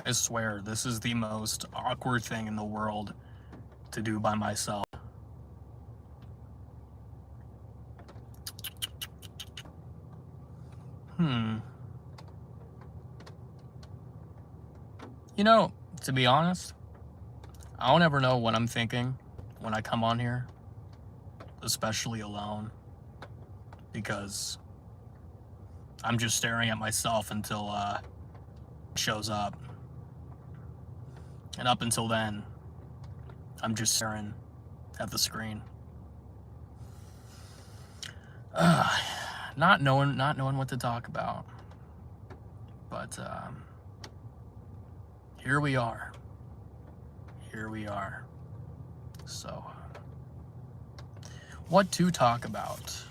I swear, this is the most awkward thing in the world to do by myself. You know, to be honest, I don't ever know what I'm thinking when I come on here, especially alone, because I'm just staring at myself until it shows up. And up until then, I'm just staring at the screen. Not knowing what to talk about. But here we are. So, what to talk about?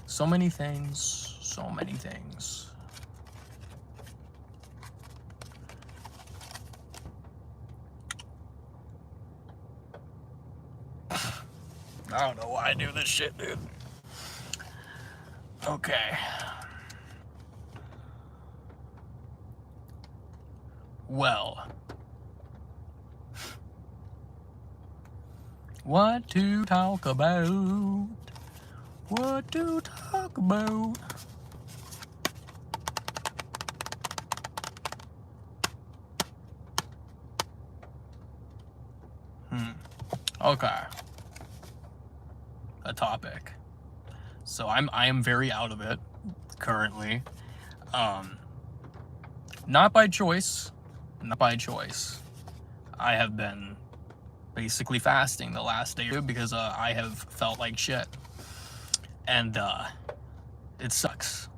So many things. I don't know why I do this shit, dude. Okay. Well, what to talk about? Okay. A topic. So I am very out of it currently. Not by choice. I have been basically fasting the last day because I have felt like shit. And it sucks.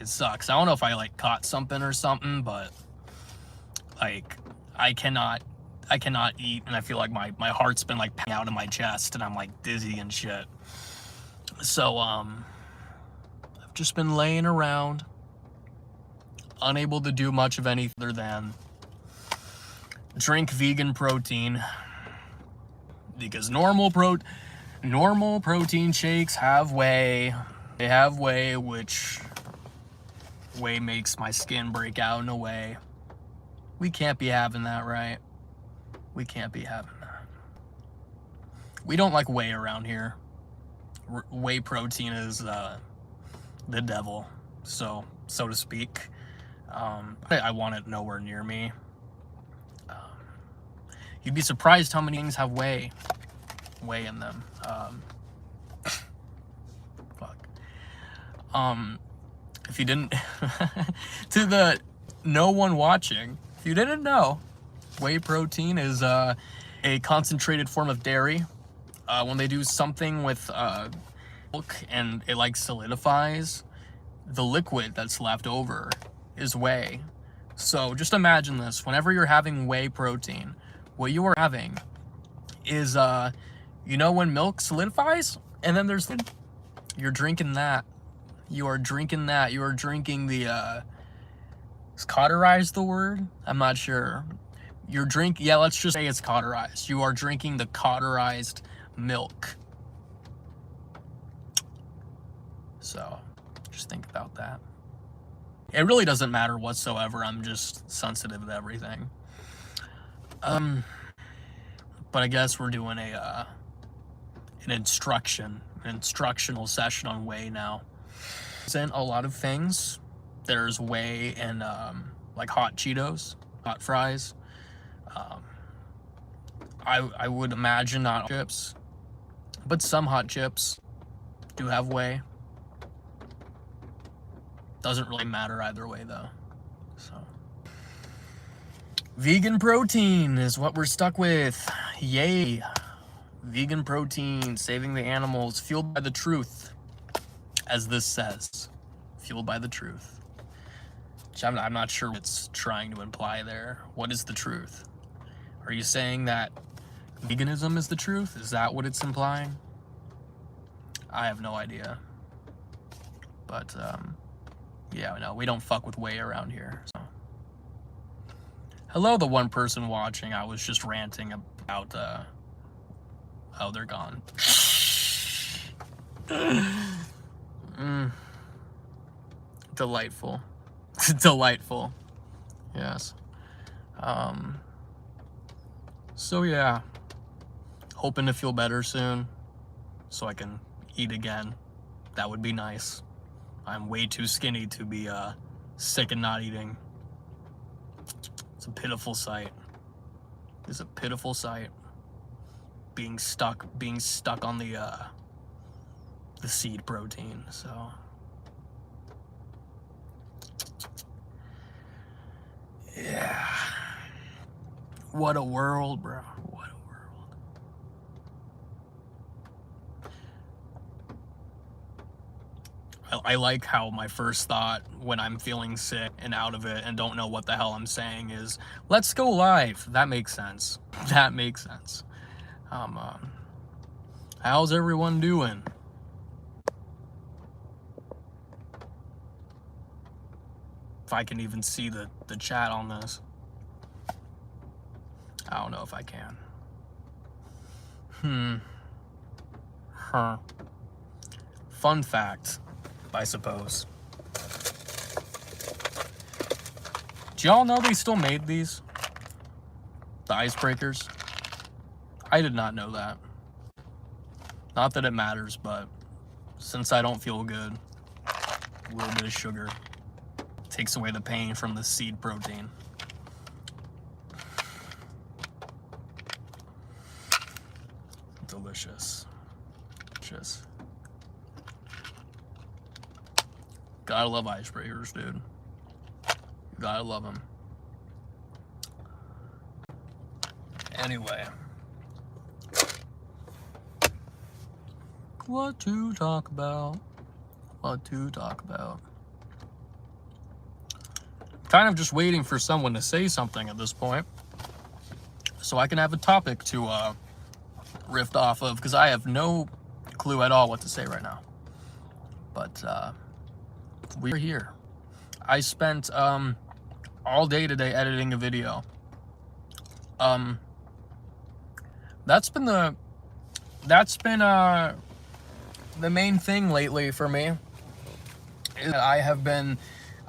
I don't know if I like caught something or something, but like I cannot eat, and I feel like my heart's been like pounding out of my chest, and I'm like dizzy and shit. So I've just been laying around, unable to do much of anything other than drink vegan protein, because normal protein shakes have whey. They have whey, which whey makes my skin break out in a way. We can't be having that, right? We can't be having that. We don't like whey around here. Whey protein is the devil, so to speak. I want it nowhere near me. You'd be surprised how many things have whey in them. If you didn't, to the no one watching, if you didn't know, whey protein is a concentrated form of dairy. When they do something with milk and it like solidifies, the liquid that's left over is whey. So just imagine this: whenever you're having whey protein, what you are having is when milk solidifies and then you're drinking that. You are drinking the is cauterized the word? I'm not sure. Let's just say it's cauterized. You are drinking the cauterized milk. So just think about that. It really doesn't matter whatsoever. I'm just sensitive to everything. But I guess we're doing an instructional session on whey now. Isn't a lot of things. There's whey in like hot Cheetos, hot fries. I would imagine not chips, but some hot chips do have whey. Doesn't really matter either way though. So vegan protein is what we're stuck with. Yay. Vegan protein, saving the animals, fueled by the truth, as this says. Fueled by the truth. Which I'm not sure what it's trying to imply there. What is the truth? Are you saying that veganism is the truth? Is that what it's implying? I have no idea. But, yeah, no, we don't fuck with whey around here. So. Hello, the one person watching. I was just ranting about, oh, they're gone. Delightful. Delightful. Yes. So yeah, hoping to feel better soon so I can eat again. That would be nice. I'm way too skinny to be sick and not eating. It's a pitiful sight. It's a pitiful sight. Being stuck on the seed protein. So yeah. What a world, bro. What a world. I like how my first thought when I'm feeling sick and out of it and don't know what the hell I'm saying is, let's go live. That makes sense. That makes sense. How's everyone doing? If I can even see the chat on this. I don't know if I can. Fun fact, I suppose. Do y'all know they still made these? The icebreakers? I did not know that. Not that it matters, but since I don't feel good, a little bit of sugar takes away the pain from the seed protein. Delicious. Delicious. Gotta love icebreakers, dude. Gotta love them. Anyway. What to talk about? What to talk about? Kind of just waiting for someone to say something at this point, so I can have a topic to riff off of, because I have no clue at all what to say right now. But we're here. I spent all day today editing a video. That's been the main thing lately for me.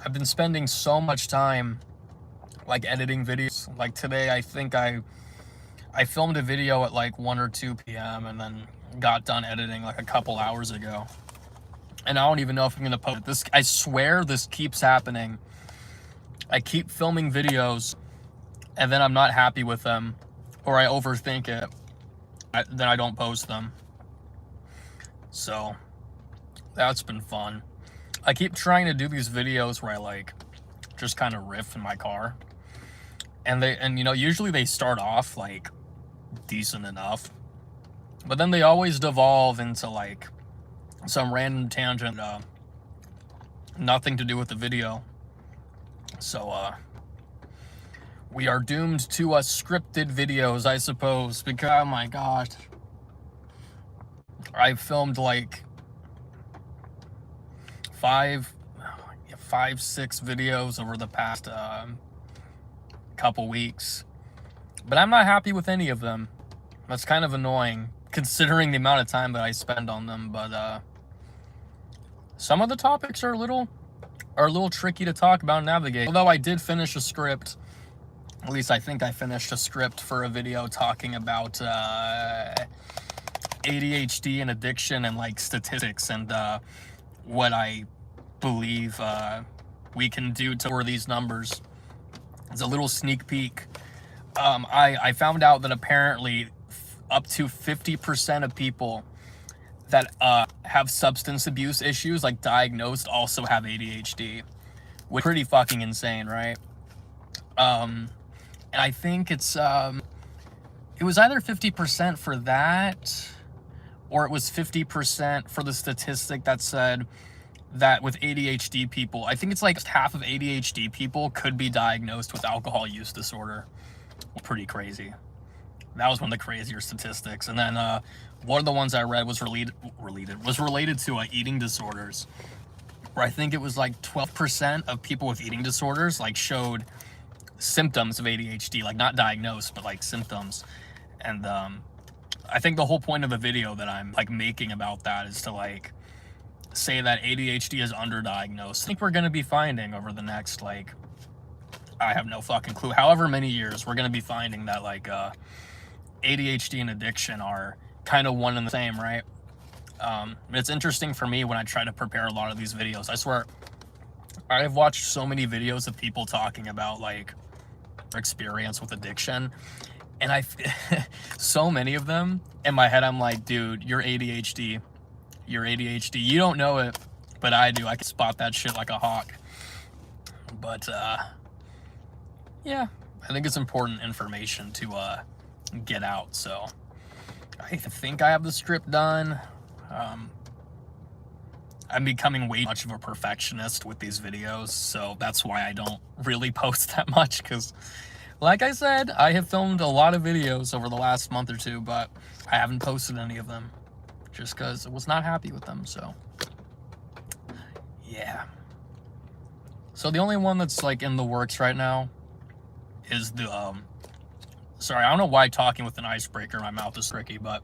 I've been spending so much time like editing videos. Like today, I think I filmed a video at like 1 or 2 p.m. and then got done editing like a couple hours ago. And I don't even know if I'm gonna post this. I swear this keeps happening. I keep filming videos and then I'm not happy with them, or I overthink it. Then I don't post them. So that's been fun. I keep trying to do these videos where I like just kind of riff in my car, and you know, usually they start off like decent enough, but then they always devolve into like some random tangent, nothing to do with the video. So we are doomed to scripted videos, I suppose, because oh my gosh, I've filmed like 5, 6 videos over the past couple weeks, but I'm not happy with any of them. That's kind of annoying considering the amount of time that I spend on them. But some of the topics are a little tricky to talk about and navigate. Although I did finish a script, at least I think I finished a script for a video talking about ADHD and addiction and like statistics and what I believe we can do to lower these numbers. It's a little sneak peek. I found out that apparently up to 50% of people that have substance abuse issues, like diagnosed, also have ADHD, which is pretty fucking insane, right? And I think it was either 50% for that, or it was 50% for the statistic that said that with ADHD people, I think it's like half of ADHD people could be diagnosed with alcohol use disorder. Pretty crazy. That was one of the crazier statistics. And then one of the ones I read was related to eating disorders, where I think it was like 12% of people with eating disorders like showed symptoms of ADHD, like not diagnosed, but like symptoms. And I think the whole point of the video that I'm like making about that is to like say that ADHD is underdiagnosed. I think we're going to be finding over the next, like, I have no fucking clue, however many years, we're going to be finding that, like, ADHD and addiction are kind of one and the same, right? It's interesting for me when I try to prepare a lot of these videos. I swear, I've watched so many videos of people talking about, like, their experience with addiction, and so many of them, in my head, I'm like, dude, you're ADHD. You're ADHD. You don't know it, but I do. I can spot that shit like a hawk. But, yeah, I think it's important information to, get out. So I think I have the script done. I'm becoming way much of a perfectionist with these videos, so that's why I don't really post that much, because like I said, I have filmed a lot of videos over the last month or two, but I haven't posted any of them just because I was not happy with them. So yeah, so the only one that's like in the works right now is the sorry, I don't know why talking with an icebreaker, my mouth is tricky, but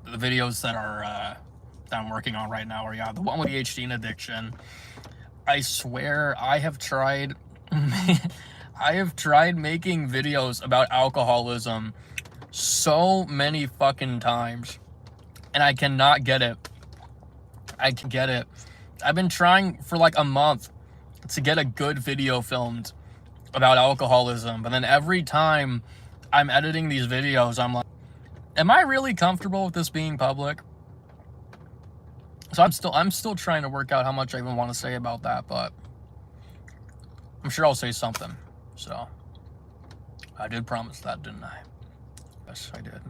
the videos that are that I'm working on right now are, yeah, the one with ADHD and addiction. I swear I have tried making videos about alcoholism so many fucking times, and I cannot get it. I can get it. I've been trying for like a month to get a good video filmed about alcoholism, but then every time I'm editing these videos, I'm like, am I really comfortable with this being public? So I'm still trying to work out how much I even want to say about that, but I'm sure I'll say something. So I did promise that, didn't I? Yes, I did.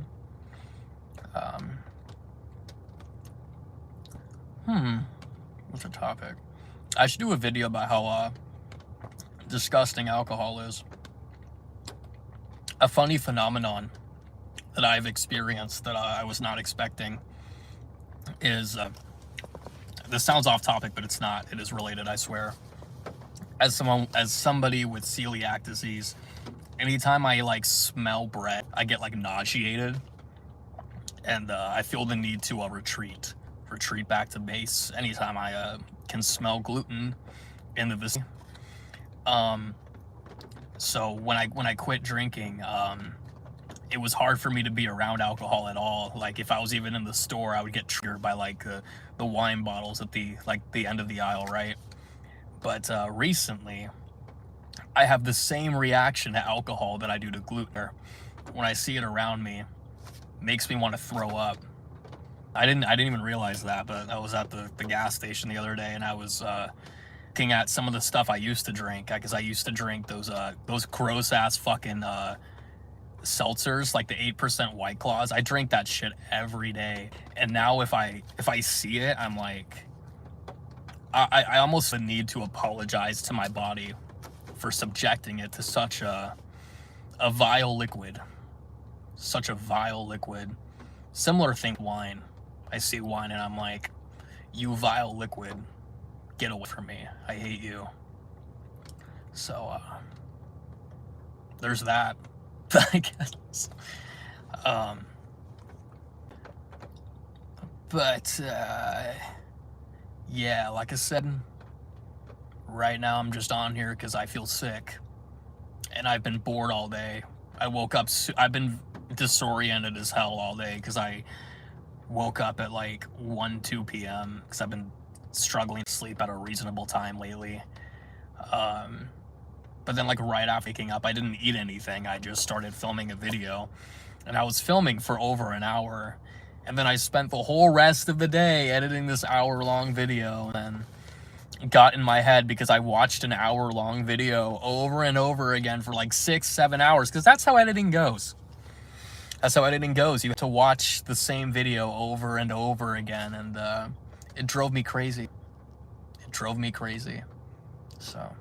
What's the topic? I should do a video about how disgusting alcohol is. A funny phenomenon that I've experienced that I was not expecting is, this sounds off topic, but it's not. It is related, I swear. As somebody with celiac disease, anytime I like smell bread, I get like nauseated, and I feel the need to retreat back to base anytime I can smell gluten in the vicinity. So when I quit drinking, it was hard for me to be around alcohol at all. Like if I was even in the store, I would get triggered by like the wine bottles at the end of the aisle, right? But recently, I have the same reaction to alcohol that I do to gluten. When I see it around me, it makes me want to throw up. I didn't even realize that, but I was at the gas station the other day, and I was looking at some of the stuff I used to drink, because I used to drink those gross ass fucking seltzers, like the 8% White Claws. I drink that shit every day, and now if I see it, I'm like, I almost need to apologize to my body for subjecting it to such a vile liquid. Such a vile liquid. Similar thing with wine. I see wine and I'm like, you vile liquid, get away from me. I hate you. So, there's that, I guess. But, yeah, like I said, right now I'm just on here because I feel sick. And I've been bored all day. I woke up, I've been disoriented as hell all day because I woke up at like 2 p.m. because I've been struggling to sleep at a reasonable time lately. But then like right after waking up, I didn't eat anything. I just started filming a video, and I was filming for over an hour. And then I spent the whole rest of the day editing this hour-long video, and then got in my head because I watched an hour-long video over and over again for like 6-7 hours, because that's how editing goes. That's how editing goes. You have to watch the same video over and over again, and it drove me crazy. It drove me crazy. So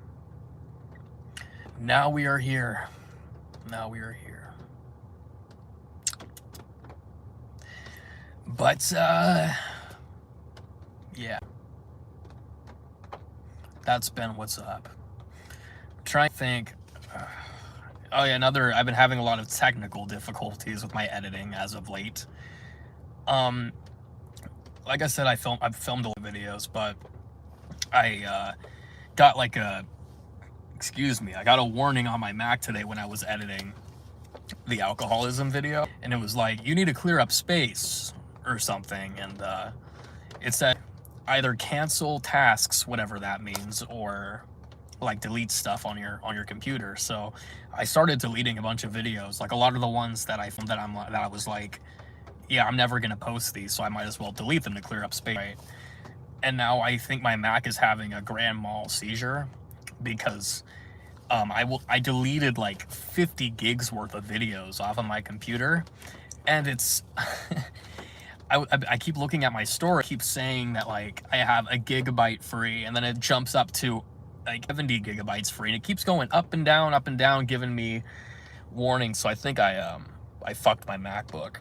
now we are here. Now we are here. But, yeah. That's been what's up. I'm trying to think. Oh yeah, I've been having a lot of technical difficulties with my editing as of late. like I said, I've filmed a lot of videos, but I got like a, excuse me, I got a warning on my Mac today when I was editing the alcoholism video, and it was like, you need to clear up space or something, and it said either cancel tasks, whatever that means, or like delete stuff on your computer. So I started deleting a bunch of videos, like a lot of the ones that I filmed that I was like, yeah, I'm never gonna post these, so I might as well delete them to clear up space, right? And now I think my Mac is having a grand mal seizure because I deleted like 50 gigs worth of videos off of my computer, and it's I keep looking at my storage, keep saying that like I have a gigabyte free, and then it jumps up to like 70 gigabytes free, and it keeps going up and down, giving me warnings. So I think I fucked my MacBook.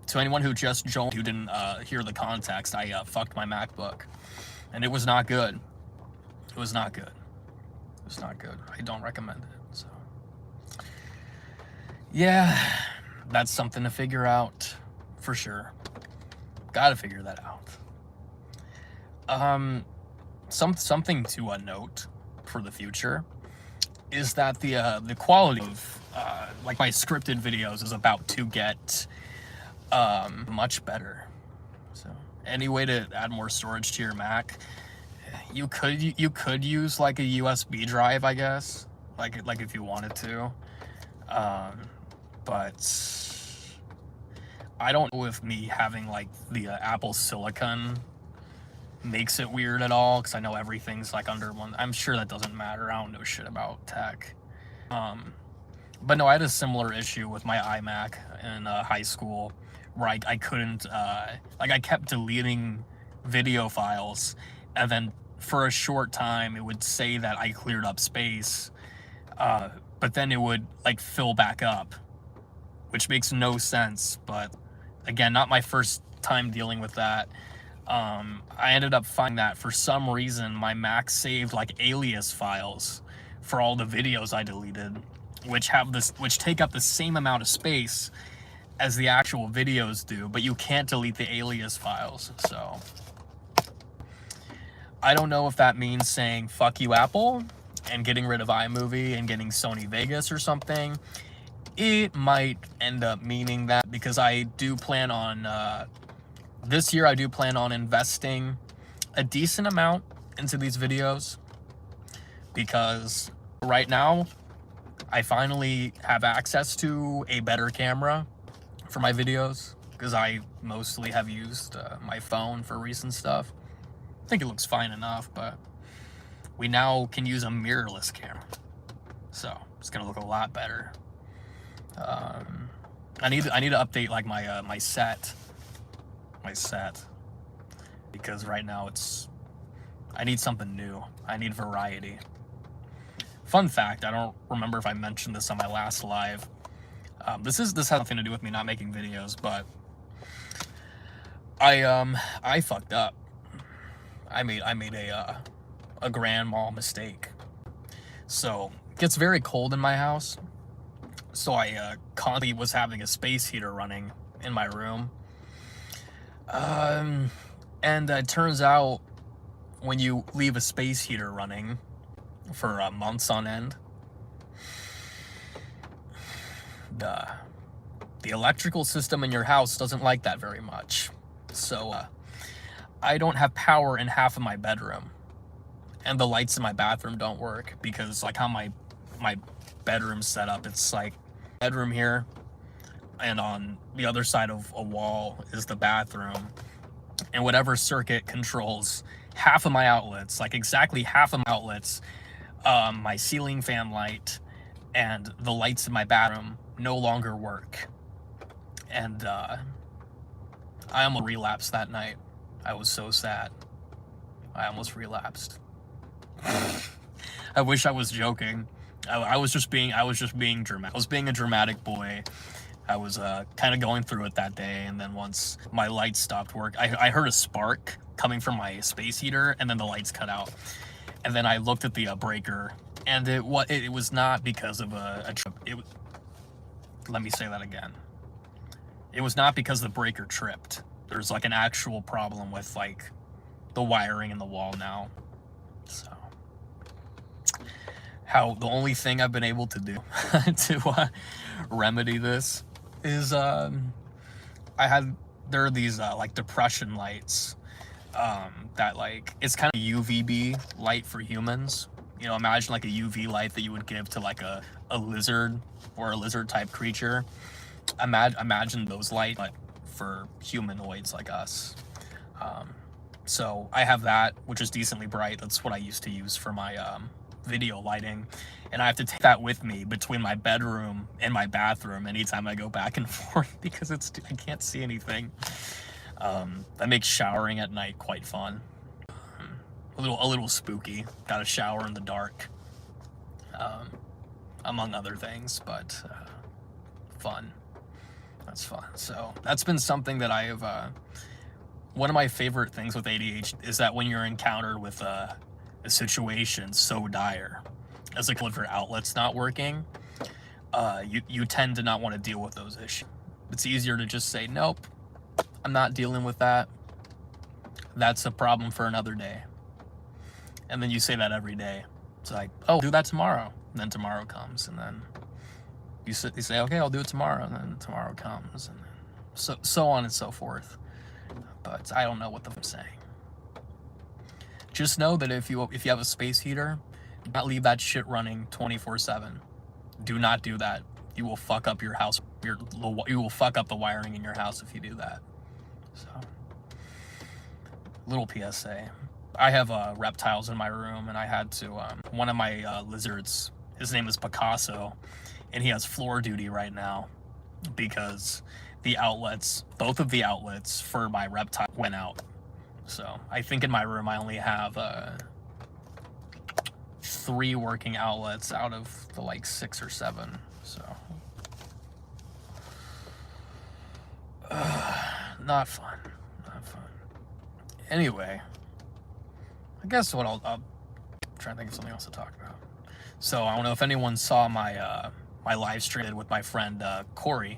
To anyone who just joined, who didn't hear the context, I fucked my MacBook, and it was not good. It was not good. It was not good. I don't recommend it. So yeah, that's something to figure out for sure. Gotta figure that out. Something to note for the future is that the quality of like my scripted videos is about to get much better. So any way to add more storage to your Mac, you could use like a USB drive, I guess, like if you wanted to, but I don't know if me having like the Apple Silicon makes it weird at all, because I know everything's like under one. I'm sure that doesn't matter. I don't know shit about tech. But no, I had a similar issue with my iMac in high school, where I couldn't, like I kept deleting video files, and then for a short time it would say that I cleared up space, but then it would like fill back up, which makes no sense. But again, not my first time dealing with that. I ended up finding that for some reason my Mac saved like alias files for all the videos I deleted, which take up the same amount of space as the actual videos do, but you can't delete the alias files. So I don't know if that means saying fuck you Apple and getting rid of iMovie and getting Sony Vegas or something. It might end up meaning that, because I do plan on this year I do plan on investing a decent amount into these videos, because right now I finally have access to a better camera for my videos, because I mostly have used my phone for recent stuff. I think it looks fine enough, but we now can use a mirrorless camera, so it's gonna look a lot better. I need to update like my set, because right now I need something new. I need variety. Fun fact, I don't remember if I mentioned this on my last live. This has nothing to do with me not making videos, but I fucked up. I made a grand mal mistake. So it gets very cold in my house, so I constantly was having a space heater running in my room. And it turns out when you leave a space heater running for months on end, the electrical system in your house doesn't like that very much. So I don't have power in half of my bedroom, and the lights in my bathroom don't work, because like how my bedroom's set up, it's like bedroom here, and on the other side of a wall is the bathroom, and whatever circuit controls half of my outlets, like exactly half of my outlets, my ceiling fan light and the lights in my bathroom no longer work. And I almost relapsed that night. I was so sad. I almost relapsed. I wish I was joking. I was just being dramatic. I was being a dramatic boy. I was kind of going through it that day, and then once my lights stopped working, I heard a spark coming from my space heater, and then the lights cut out. And then I looked at the breaker, and it was not because of a trip. Let me say that again. It was not because the breaker tripped. there's like an actual problem with like the wiring in the wall now. So the only thing I've been able to do to remedy this is there are these like depression lights that like, it's kind of UVB light for humans. You know, imagine like a UV light that you would give to like a lizard or a lizard type creature. Imagine those lights, but for humanoids like us. So I have that, which is decently bright. That's what I used to use for my video lighting, and I have to take that with me between my bedroom and my bathroom anytime I go back and forth because I can't see anything. That makes showering at night quite fun. A little spooky. Got to shower in the dark, among other things, but fun. That's fun. So that's been something that I have. One of my favorite things with ADHD is that when you're encountered with a situation so dire, as like if your outlet's not working, you tend to not want to deal with those issues. It's easier to just say, nope, I'm not dealing with that. That's a problem for another day. And then you say that every day. It's like, oh, I'll do that tomorrow. And then tomorrow comes, and then you say, okay, I'll do it tomorrow, and then tomorrow comes, and then so on and so forth. But I don't know what I'm saying. Just know that if you have a space heater, do not leave that shit running 24/7. Do not do that. You will fuck up your house. You will fuck up the wiring in your house if you do that. So, little PSA. I have reptiles in my room, and I had to, one of my lizards, his name is Picasso, and he has floor duty right now because the outlets, both of the outlets for my reptile went out. So I think in my room I only have 3 working outlets out of the like 6 or 7. So not fun. Anyway, I guess what I'll try to think of something else to talk about. So I don't know if anyone saw my my live stream with my friend Corey,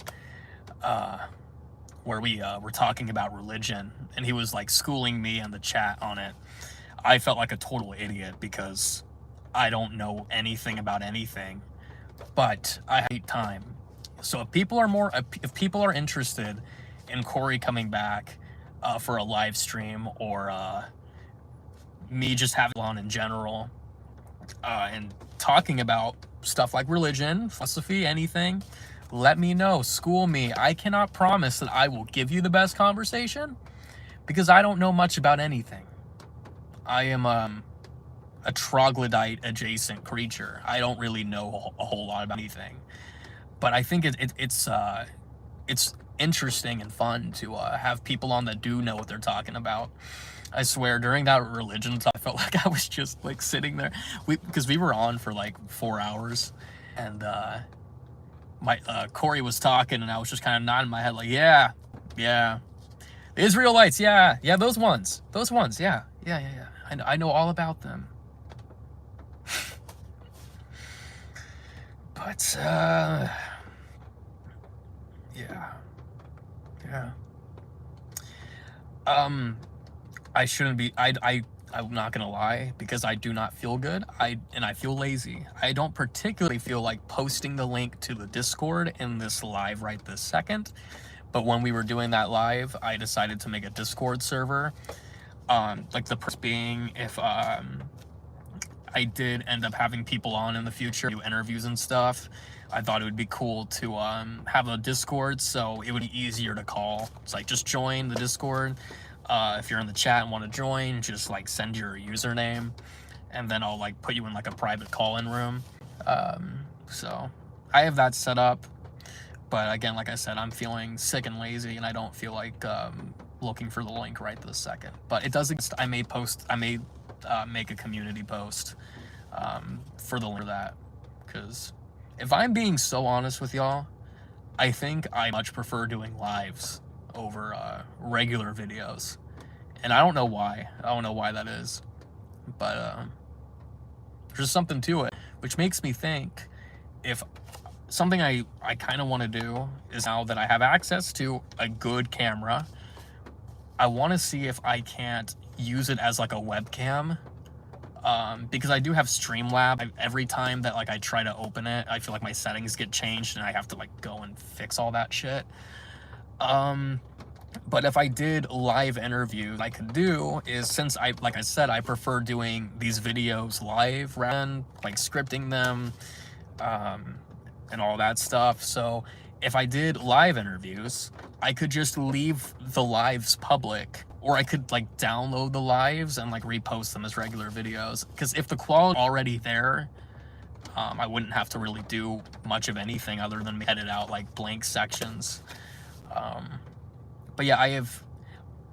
where we were talking about religion, and he was like schooling me in the chat on it. I felt like a total idiot because I don't know anything about anything, but I hate time. So if people are interested in Corey coming back for a live stream, or me just having on in general, and talking about stuff like religion, philosophy, anything, let me know. School me. I cannot promise that I will give you the best conversation because I don't know much about anything. I am a troglodyte adjacent creature. I don't really know a whole lot about anything, but I think it's interesting and fun to have people on that do know what they're talking about. I swear, during that religion talk, I felt like I was just like sitting there, because we were on for like 4 hours, and my Corey was talking, and I was just kind of nodding my head like, yeah, the Israelites, yeah, those ones, yeah. I know all about them. But yeah. I shouldn't be. I'm not gonna lie, because I do not feel good. I feel lazy. I don't particularly feel like posting the link to the Discord in this live right this second. But when we were doing that live, I decided to make a Discord server. Like the purpose being, if I did end up having people on in the future, do interviews and stuff, I thought it would be cool to have a Discord, so it would be easier to call. It's like, just join the Discord. If you're in the chat and want to join, just like send your username, and then I'll like put you in like a private call-in room. So I have that set up, but again, like I said, I'm feeling sick and lazy, and I don't feel like looking for the link right this second. But it does exist. I may make a community post for the link for that, because if I'm being so honest with y'all, I think I much prefer doing lives over regular videos, and I don't know why. That is, but there's just something to it, which makes me think, if something I kind of want to do is, now that I have access to a good camera, I want to see if I can't use it as like a webcam, because I do have Streamlabs. Every time that like I try to open it, I feel like my settings get changed and I have to like go and fix all that shit. But if I did live interviews, I could do is, since like I said, I prefer doing these videos live rather than like scripting them, and all that stuff. So if I did live interviews, I could just leave the lives public, or I could like download the lives and like repost them as regular videos. Because if the quality already there, I wouldn't have to really do much of anything other than edit out like blank sections. But yeah,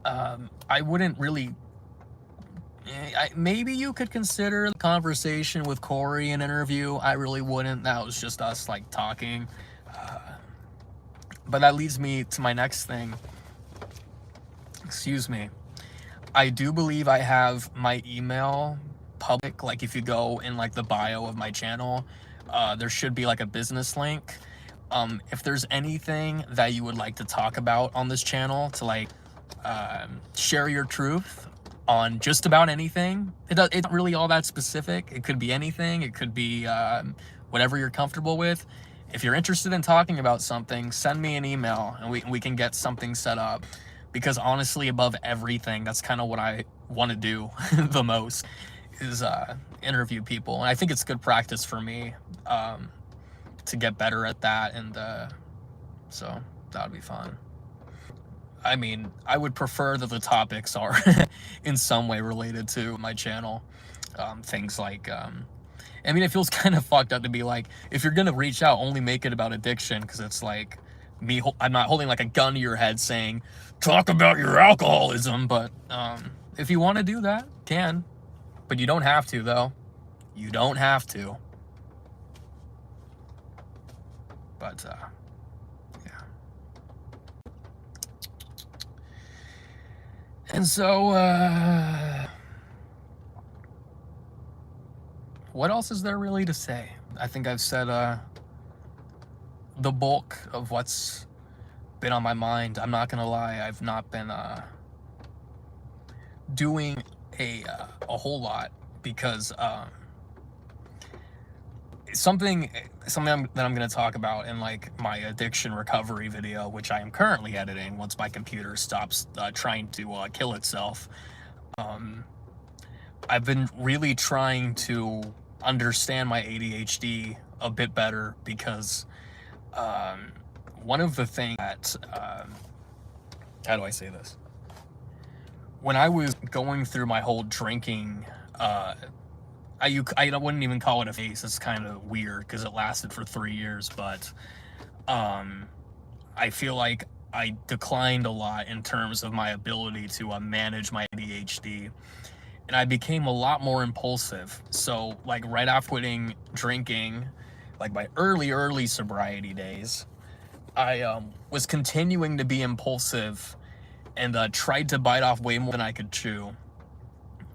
I wouldn't really, maybe you could consider the conversation with Corey an interview. I really wouldn't. That was just us like talking. But that leads me to my next thing. Excuse me. I do believe I have my email public. Like if you go in like the bio of my channel, there should be like a business link. If there's anything that you would like to talk about on this channel, to like share your truth on just about anything. It's not really all that specific. It could be anything. It could be whatever you're comfortable with. If you're interested in talking about something, send me an email and we can get something set up. Because honestly, above everything, that's kind of what I want to do the most, is interview people. And I think it's good practice for me to get better at that. And so that would be fun. I mean, I would prefer that the topics are in some way related to my channel. Things like, I mean, it feels kind of fucked up to be like, if you're going to reach out, only make it about addiction, because it's like, I'm not holding like a gun to your head saying, talk about your alcoholism, but if you want to do that, can. But you don't have to, though. You don't have to. But, yeah. And so, what else is there really to say? I think I've said the bulk of what's been on my mind. I'm not gonna lie, I've not been doing a whole lot, because something that I'm gonna talk about in like my addiction recovery video, which I am currently editing once my computer stops trying to kill itself. I've been really trying to understand my ADHD a bit better, because one of the things that, how do I say this? When I was going through my whole drinking, I wouldn't even call it a phase. It's kind of weird because it lasted for 3 years, but I feel like I declined a lot in terms of my ability to manage my ADHD. And I became a lot more impulsive. So like right after quitting drinking, like my early sobriety days, I was continuing to be impulsive and tried to bite off way more than I could chew.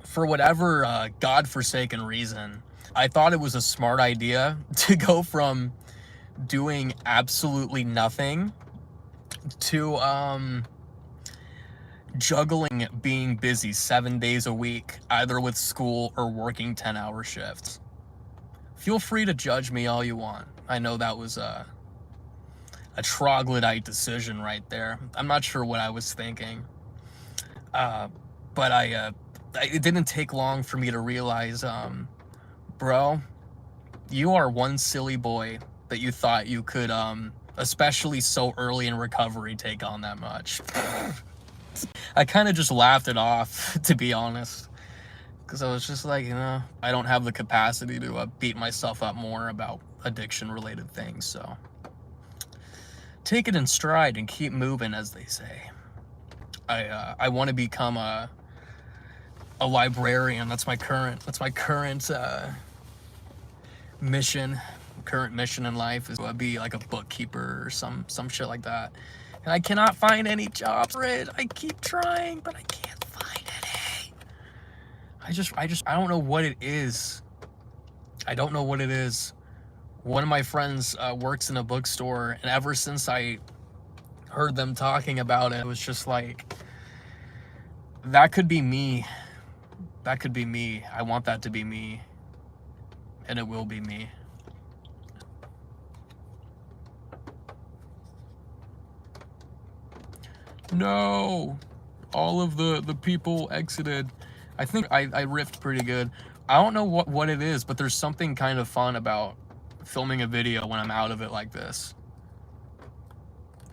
For whatever godforsaken reason, I thought it was a smart idea to go from doing absolutely nothing to juggling being busy 7 days a week, either with school or working 10-hour shifts. Feel free to judge me all you want. I know that was a troglodyte decision right there. I'm not sure what I was thinking. But it didn't take long for me to realize, bro, you are one silly boy that you thought you could, especially so early in recovery, take on that much. I kind of just laughed it off, to be honest, because I was just like, you know, I don't have the capacity to beat myself up more about addiction-related things, so take it in stride and keep moving, as they say. I want to become a librarian. That's my current mission. Current mission in life is to be like a bookkeeper or some shit like that. And I cannot find any jobs for it. I keep trying, but I can't find any. I don't know what it is. I don't know what it is. One of my friends works in a bookstore, and ever since I heard them talking about it, it was just like, That could be me. That could be me. I want that to be me. And it will be me. No! All of the people exited. I think I riffed pretty good. I don't know what it is, but there's something kind of fun about filming a video when I'm out of it like this.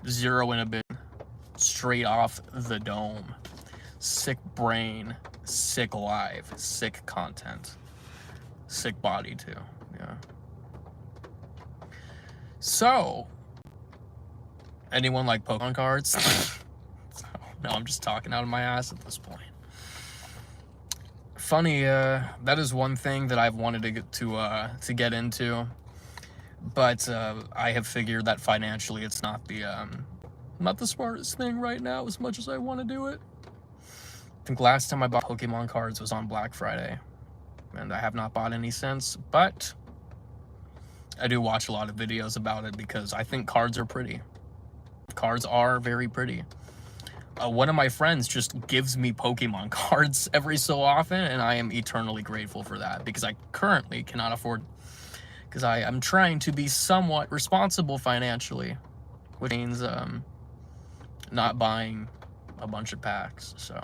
0 inhibition. Straight off the dome. Sick brain. Sick live. Sick content. Sick body too. Yeah. So, anyone like Pokemon cards? No, I'm just talking out of my ass at this point. Funny, that is one thing that I've wanted to get into, but I have figured that financially it's not the smartest thing right now, as much as I want to do it. I think last time I bought Pokemon cards was on Black Friday, and I have not bought any since, but I do watch a lot of videos about it because I think cards are pretty. Cards are very pretty. One of my friends just gives me Pokemon cards every so often, and I am eternally grateful for that because I currently cannot afford, because I'm trying to be somewhat responsible financially, which means not buying a bunch of packs. So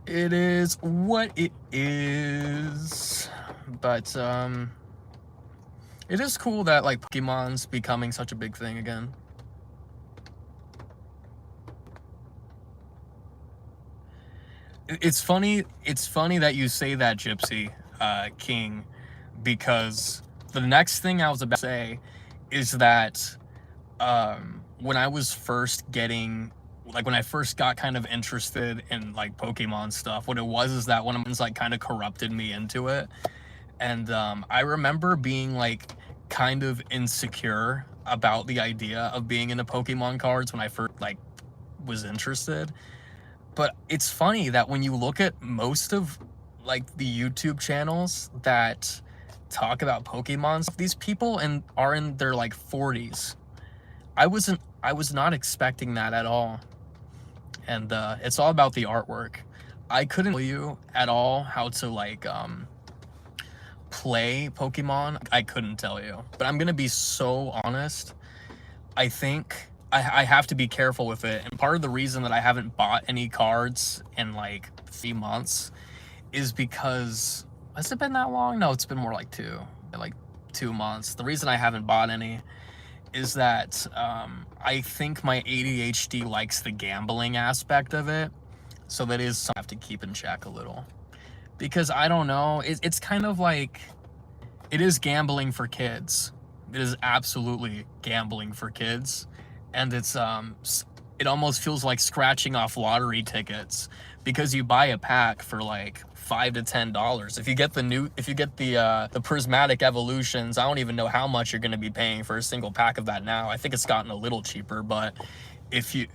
it is what it is. But it is cool that like Pokemon's becoming such a big thing again. It's funny that you say that, Gypsy King, because the next thing I was about to say is that when I was first getting, like when I first got kind of interested in like Pokemon stuff, what it was is that one of them like kind of corrupted me into it. And I remember being like kind of insecure about the idea of being into Pokemon cards when I first like was interested. But it's funny that when you look at most of like the YouTube channels that talk about Pokemon, these people are in their like 40s. I was not expecting that at all. And it's all about the artwork. I couldn't tell you at all how to like play Pokemon. I couldn't tell you. But I'm gonna be so honest. I think I have to be careful with it, and part of the reason that I haven't bought any cards in like 3 months is because, has it been that long? No, it's been more like 2 months. The reason I haven't bought any is that I think my ADHD likes the gambling aspect of it, so that is something I have to keep in check a little, because I don't know, it's kind of like, it is gambling for kids. It is absolutely gambling for kids. And it's it almost feels like scratching off lottery tickets, because you buy a pack for like $5 to $10. If you get the prismatic evolutions, I don't even know how much you're going to be paying for a single pack of that now. I think it's gotten a little cheaper, but if you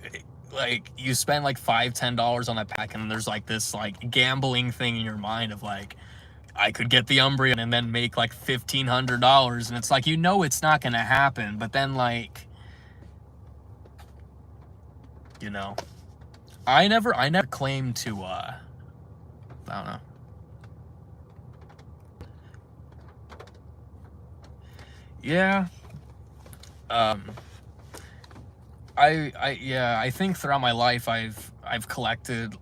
spend like $5-10 on that pack, and there's like this like gambling thing in your mind of like, I could get the Umbreon and then make like $1,500, and it's like, you know, it's not going to happen, but then like, you know, I never claimed to, I don't know. Yeah. I think throughout my life I've collected,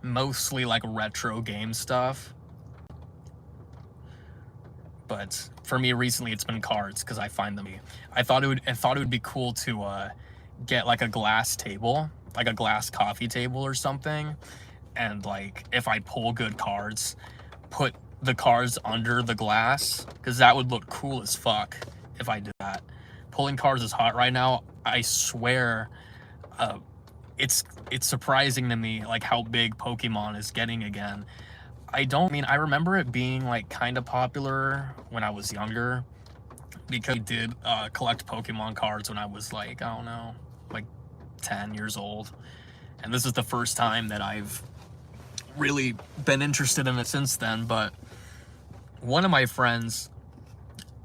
mostly like retro game stuff. But for me recently, it's been cards, because I find them. I thought it would be cool to, get like a glass table, like a glass coffee table or something, and like if I pull good cards, put the cards under the glass, because that would look cool as fuck if I did that. Pulling cards is hot right now. I swear, it's surprising to me like how big Pokemon is getting again. I remember it being like kind of popular when I was younger, because I did collect Pokemon cards when I was like, I don't know, like 10 years old. And this is the first time that I've really been interested in it since then. But one of my friends,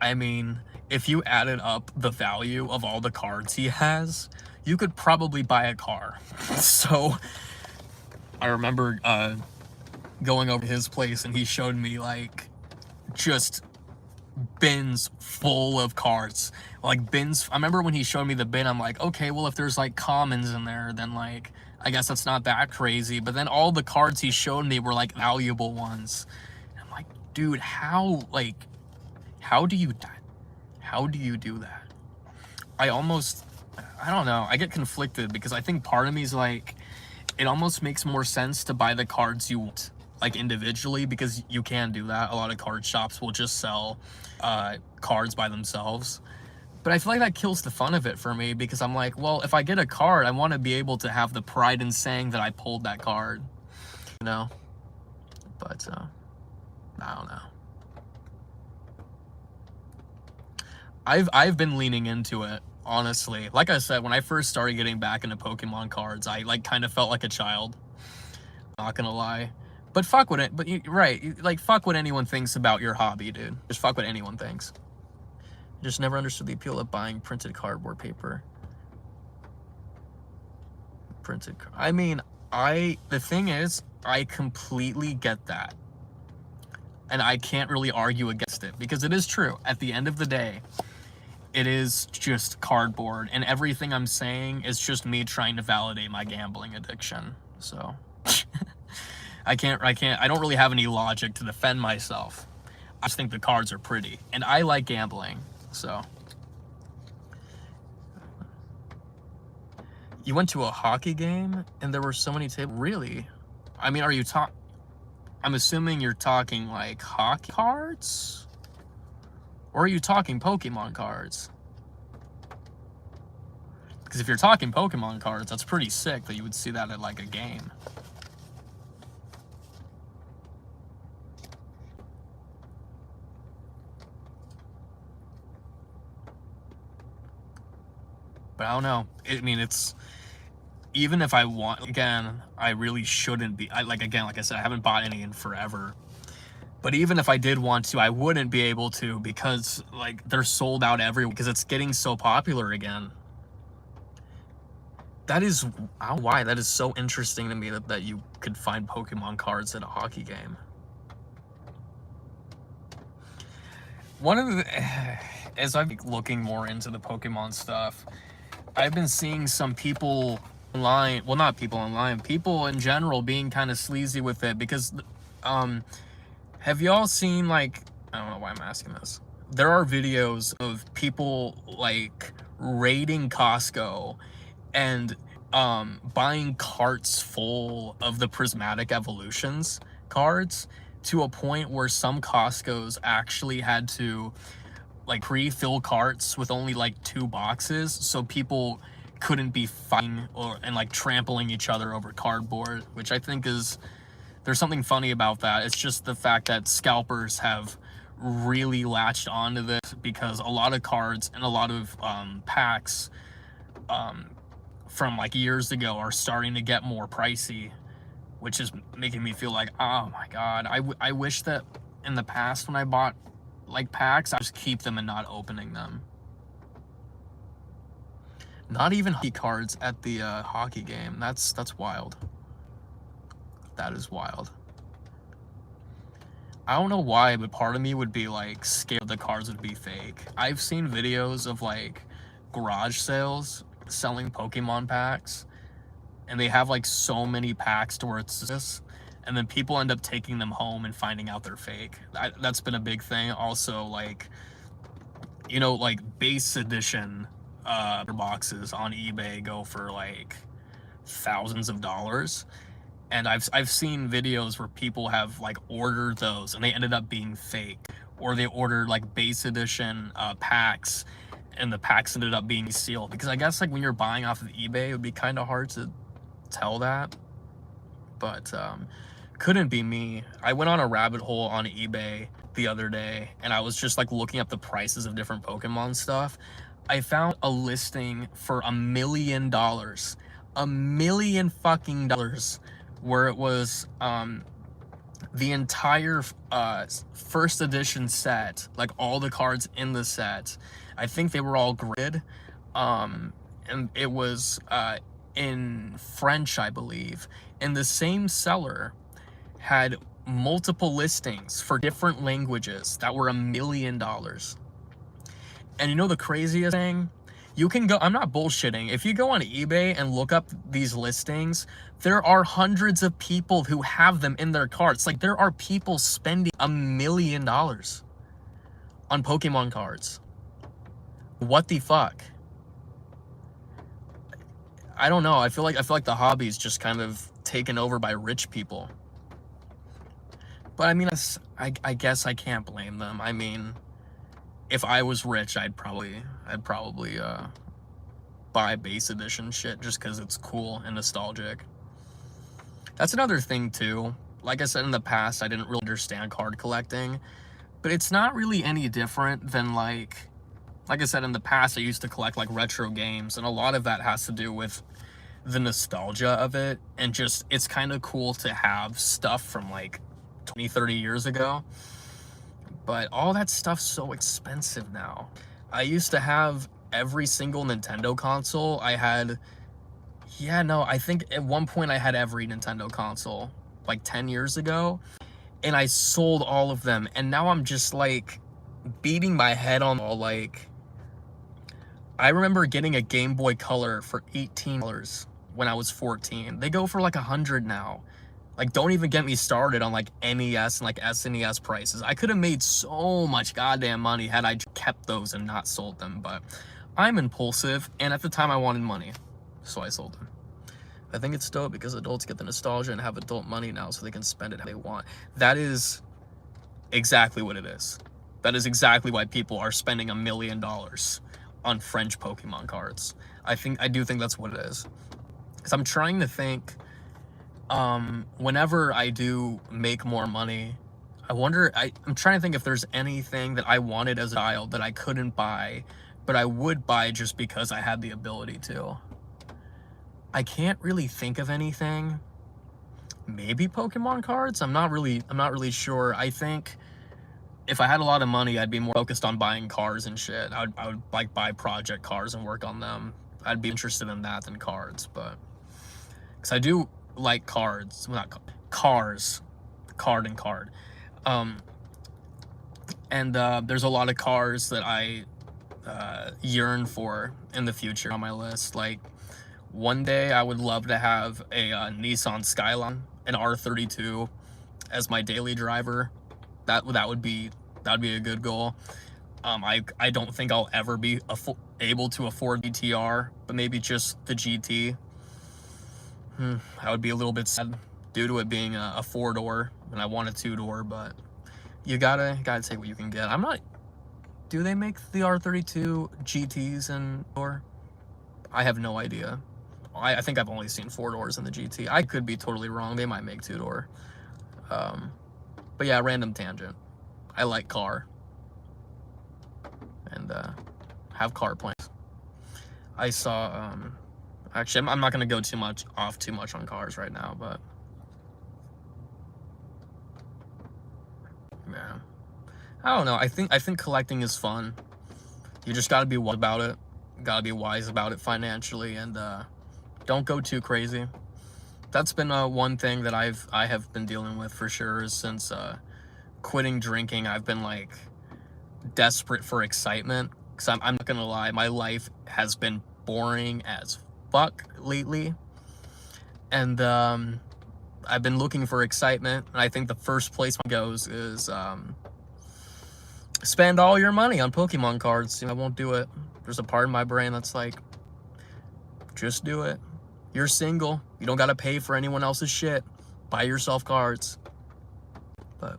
I mean, if you added up the value of all the cards he has, you could probably buy a car. So I remember going over to his place, and he showed me like just bins full of cards, like bins. I remember when he showed me the bin, I'm like, okay, well, if there's like commons in there, then like I guess that's not that crazy. But then all the cards he showed me were like valuable ones. And I'm like, dude, how do you do that? I don't know, I get conflicted, because I think part of me is like, it almost makes more sense to buy the cards you want, like individually, because you can do that. A lot of card shops will just sell cards by themselves. But I feel like that kills the fun of it for me, because I'm like, well, if I get a card, I want to be able to have the pride in saying that I pulled that card, you know? But I don't know. I've been leaning into it, honestly. Like I said, when I first started getting back into Pokemon cards, I like kind of felt like a child. Not gonna lie. But fuck what it, but you, right, like fuck what anyone thinks about your hobby, dude. Just fuck what anyone thinks. Just never understood the appeal of buying printed cardboard paper. I mean, the thing is, I completely get that. And I can't really argue against it, because it is true. At the end of the day, it is just cardboard, and everything I'm saying is just me trying to validate my gambling addiction. So I don't really have any logic to defend myself. I just think the cards are pretty, and I like gambling. So you went to a hockey game and there were so many tables? Really? I mean, I'm assuming you're talking like hockey cards? Or are you talking Pokemon cards? Because if you're talking Pokemon cards, that's pretty sick that you would see that at like a game. But I don't know. I mean, it's, even if I want, again, I really shouldn't be. Like I said, I haven't bought any in forever. But even if I did want to, I wouldn't be able to, because like they're sold out everywhere, because it's getting so popular again. That is, I don't know why, that is so interesting to me that you could find Pokemon cards at a hockey game. One of the, as I'm looking more into the Pokemon stuff, I've been seeing some people online, well, not people online, people in general being kind of sleazy with it, because have y'all seen, like, I don't know why I'm asking this. There are videos of people like raiding Costco and buying carts full of the Prismatic Evolutions cards, to a point where some Costcos actually had to like pre-fill carts with only like 2 boxes, so people couldn't be fighting and like trampling each other over cardboard, which I think is, there's something funny about that. It's just the fact that scalpers have really latched onto this, because a lot of cards and a lot of packs from like years ago are starting to get more pricey, which is making me feel like, oh my god, I wish that in the past when I bought like packs, I just keep them and not opening them. Not even hockey cards at the hockey game. That's wild. That is wild. I don't know why, but part of me would be like scared the cards would be fake. I've seen videos of like garage sales selling Pokemon packs, and they have like so many packs to where it's this, and then people end up taking them home and finding out they're fake. That's been a big thing. Also, like, you know, like base edition boxes on eBay go for like thousands of dollars. And I've seen videos where people have like ordered those and they ended up being fake, or they ordered like base edition packs and the packs ended up being sealed. Because I guess like when you're buying off of eBay, it would be kind of hard to tell that. But couldn't be me. I went on a rabbit hole on eBay the other day, and I was just like looking up the prices of different Pokemon stuff. I found a listing for $1 million, $1 million fucking dollars, where it was the entire first edition set, like all the cards in the set. I think they were all graded, and it was in French, I believe, and the same seller had multiple listings for different languages that were $1 million. And you know the craziest thing? You can go, I'm not bullshitting, if you go on eBay and look up these listings, there are hundreds of people who have them in their carts. Like, there are people spending $1 million on Pokemon cards. What the fuck? I don't know. I feel like the hobby's just kind of taken over by rich people. But I mean, I guess I can't blame them. I mean, if I was rich, I'd probably buy base edition shit just because it's cool and nostalgic. That's another thing too. Like I said in the past, I didn't really understand card collecting, but it's not really any different than like I said in the past, I used to collect like retro games, and a lot of that has to do with the nostalgia of it, and just it's kind of cool to have stuff from like 20, 30 years ago. But all that stuff's so expensive now. I used to have every single Nintendo console. I think at one point I had every Nintendo console, like 10 years ago, and I sold all of them, and now I'm just like beating my head on all like, I remember getting a Game Boy Color for $18 when I was 14. They go for like $100 now. Like, don't even get me started on like NES and like SNES prices. I could have made so much goddamn money had I kept those and not sold them, but I'm impulsive, and at the time I wanted money, so I sold them. I think it's dope because adults get the nostalgia and have adult money now so they can spend it how they want. That is exactly what it is. That is exactly why people are spending $1 million on French Pokemon cards. I do think that's what it is. Because I'm trying to think, whenever I do make more money, I'm trying to think if there's anything that I wanted as a child that I couldn't buy, but I would buy just because I had the ability to. I can't really think of anything. Maybe Pokemon cards? I'm not really sure. I think if I had a lot of money, I'd be more focused on buying cars and shit. I would like buy project cars and work on them. I'd be interested in that than cards, but because I do like cards, well, not cars, card and card. There's a lot of cars that I yearn for in the future on my list. Like, one day I would love to have a Nissan Skyline, an R32, as my daily driver. That would be a good goal. I don't think I'll ever be able to afford GTR, but maybe just the GT. I would be a little bit sad due to it being a 4-door, and I want a 2-door, but you gotta take what you can get. Do they make the R32 GTs and door? I have no idea. I think I've only seen 4 doors in the GT. I could be totally wrong. They might make 2-door. But yeah, random tangent. I like car. And have car plans. I saw, actually, I'm not going to go too much on cars right now, but yeah. I don't know. I think collecting is fun. You just got to be wise about it. Got to be wise about it financially, and don't go too crazy. That's been one thing that I have been dealing with for sure, is since quitting drinking. I've been like desperate for excitement, because I'm not gonna lie, my life has been boring as fuck lately, and I've been looking for excitement, and I think the first place one goes is spend all your money on Pokemon cards. I won't do it. There's a part in my brain that's like, just do it. You're single. You don't gotta pay for anyone else's shit. Buy yourself cards. But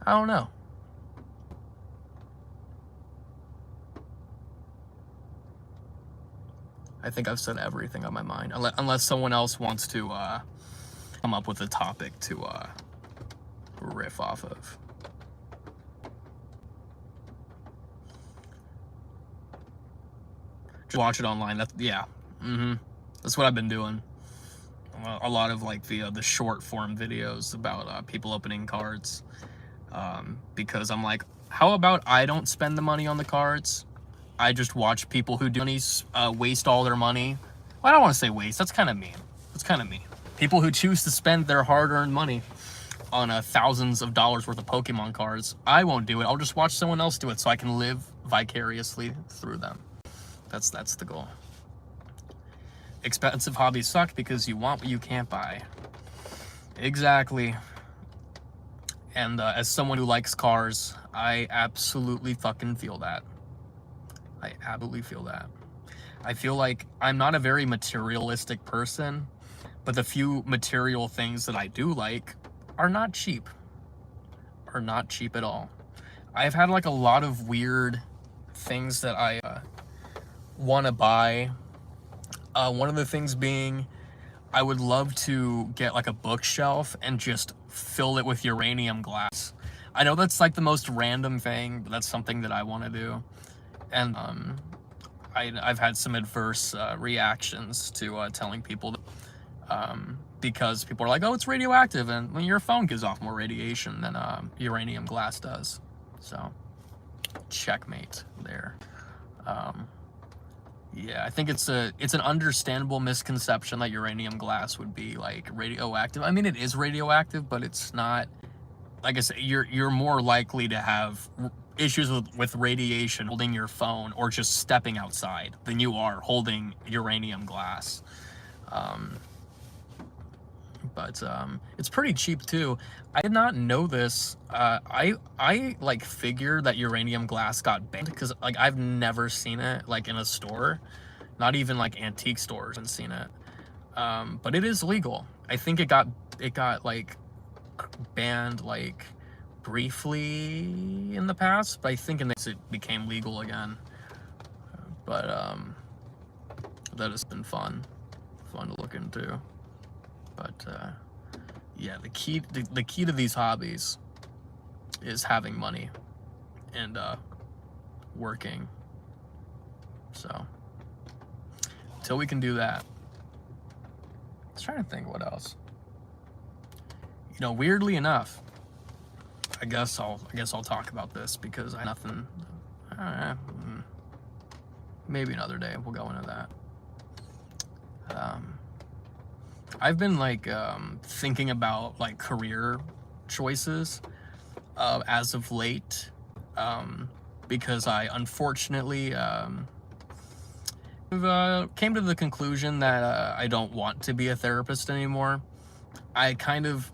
I don't know. I think I've said everything on my mind, unless someone else wants to come up with a topic to riff off of. Just watch it online. That's what I've been doing. A lot of like the short form videos about people opening cards, because I'm like, how about I don't spend the money on the cards? I just watch people who do money waste all their money. Well, I don't want to say waste. That's kind of mean. That's kind of mean. People who choose to spend their hard-earned money on thousands of dollars worth of Pokemon cards. I won't do it. I'll just watch someone else do it so I can live vicariously through them. That's the goal. Expensive hobbies suck because you want what you can't buy. Exactly. And as someone who likes cars, I absolutely fucking feel that. I absolutely feel that. I feel like I'm not a very materialistic person, but the few material things that I do like are not cheap. Are not cheap at all. I've had like a lot of weird things that I want to buy. One of the things being, I would love to get like a bookshelf and just fill it with uranium glass. I know that's like the most random thing, but that's something that I want to do. And I've had some adverse reactions to telling people that, because people are like, oh, it's radioactive, and when your phone gives off more radiation than uranium glass does. So, checkmate there. Yeah, I think it's an understandable misconception that uranium glass would be like radioactive. I mean, it is radioactive, but it's not. Like I said, you're more likely to have issues with radiation holding your phone or just stepping outside than you are holding uranium glass. But it's pretty cheap too. I did not know this. I like figured that uranium glass got banned because like I've never seen it like in a store, not even like antique stores and seen it. But it is legal. I think it got like banned like briefly in the past, but I think in this it became legal again. But that has been fun to look into. But yeah, the key to these hobbies is having money and working. So until we can do that, I was trying to think what else. You know, weirdly enough, I guess I'll talk about this because I have nothing. Maybe another day we'll go into that. I've been like thinking about like career choices as of late, because I unfortunately came to the conclusion that I don't want to be a therapist anymore. I kind of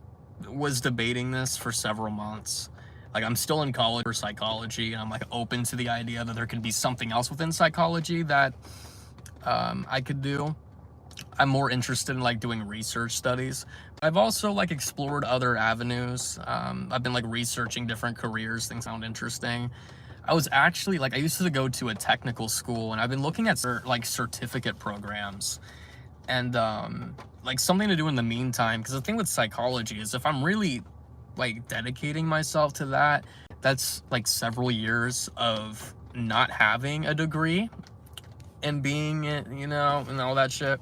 was debating this for several months. Like, I'm still in college for psychology, and I'm like open to the idea that there could be something else within psychology that I could do. I'm more interested in like doing research studies. I've also like explored other avenues. I've been like researching different careers. Things sound interesting. I was actually like, I used to go to a technical school, and I've been looking at like certificate programs and like something to do in the meantime. Because the thing with psychology is if I'm really like dedicating myself to that, that's like several years of not having a degree and being, you know, and all that shit.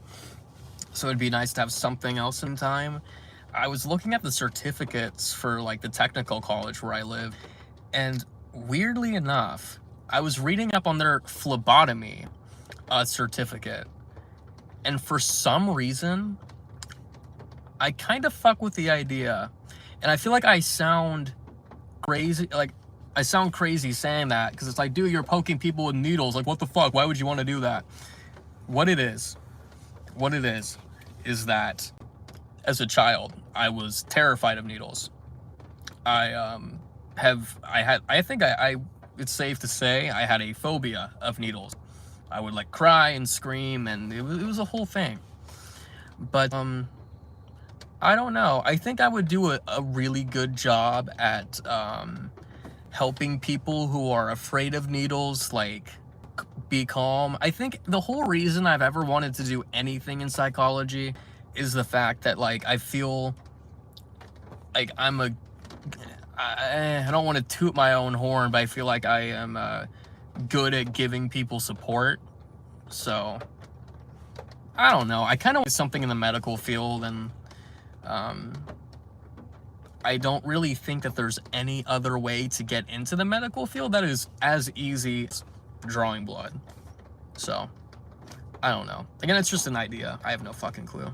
So it'd be nice to have something else in time. I was looking at the certificates for like the technical college where I live, and weirdly enough, I was reading up on their phlebotomy certificate, and for some reason, I kind of fuck with the idea, and I feel like I sound crazy, like I sound crazy saying that, because it's like, dude, you're poking people with needles, like what the fuck, why would you want to do that? What it is that as a child, I was terrified of needles. I think it's safe to say I had a phobia of needles. I would like cry and scream, and it was a whole thing. But I don't know. I think I would do a really good job at helping people who are afraid of needles, like, be calm. I think the whole reason I've ever wanted to do anything in psychology is the fact that, like, I feel like I don't want to toot my own horn, but I feel like I am good at giving people support. So, I don't know. I kind of want something in the medical field, and I don't really think that there's any other way to get into the medical field that is as easy drawing blood. So, I don't know. Again, it's just an idea. I have no fucking clue.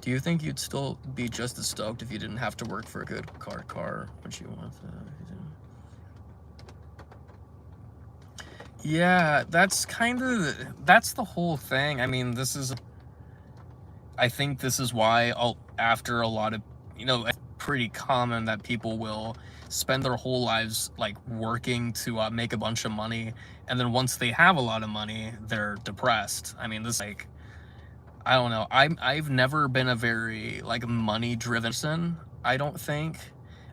Do you think you'd still be just as stoked if you didn't have to work for a good car? Would you want that? Yeah, that's the whole thing. I mean, I think this is why after a lot of, it's pretty common that people will spend their whole lives like working to make a bunch of money, and then once they have a lot of money, they're depressed. I mean, this like, I don't know. I've never been a very like money driven person, I don't think.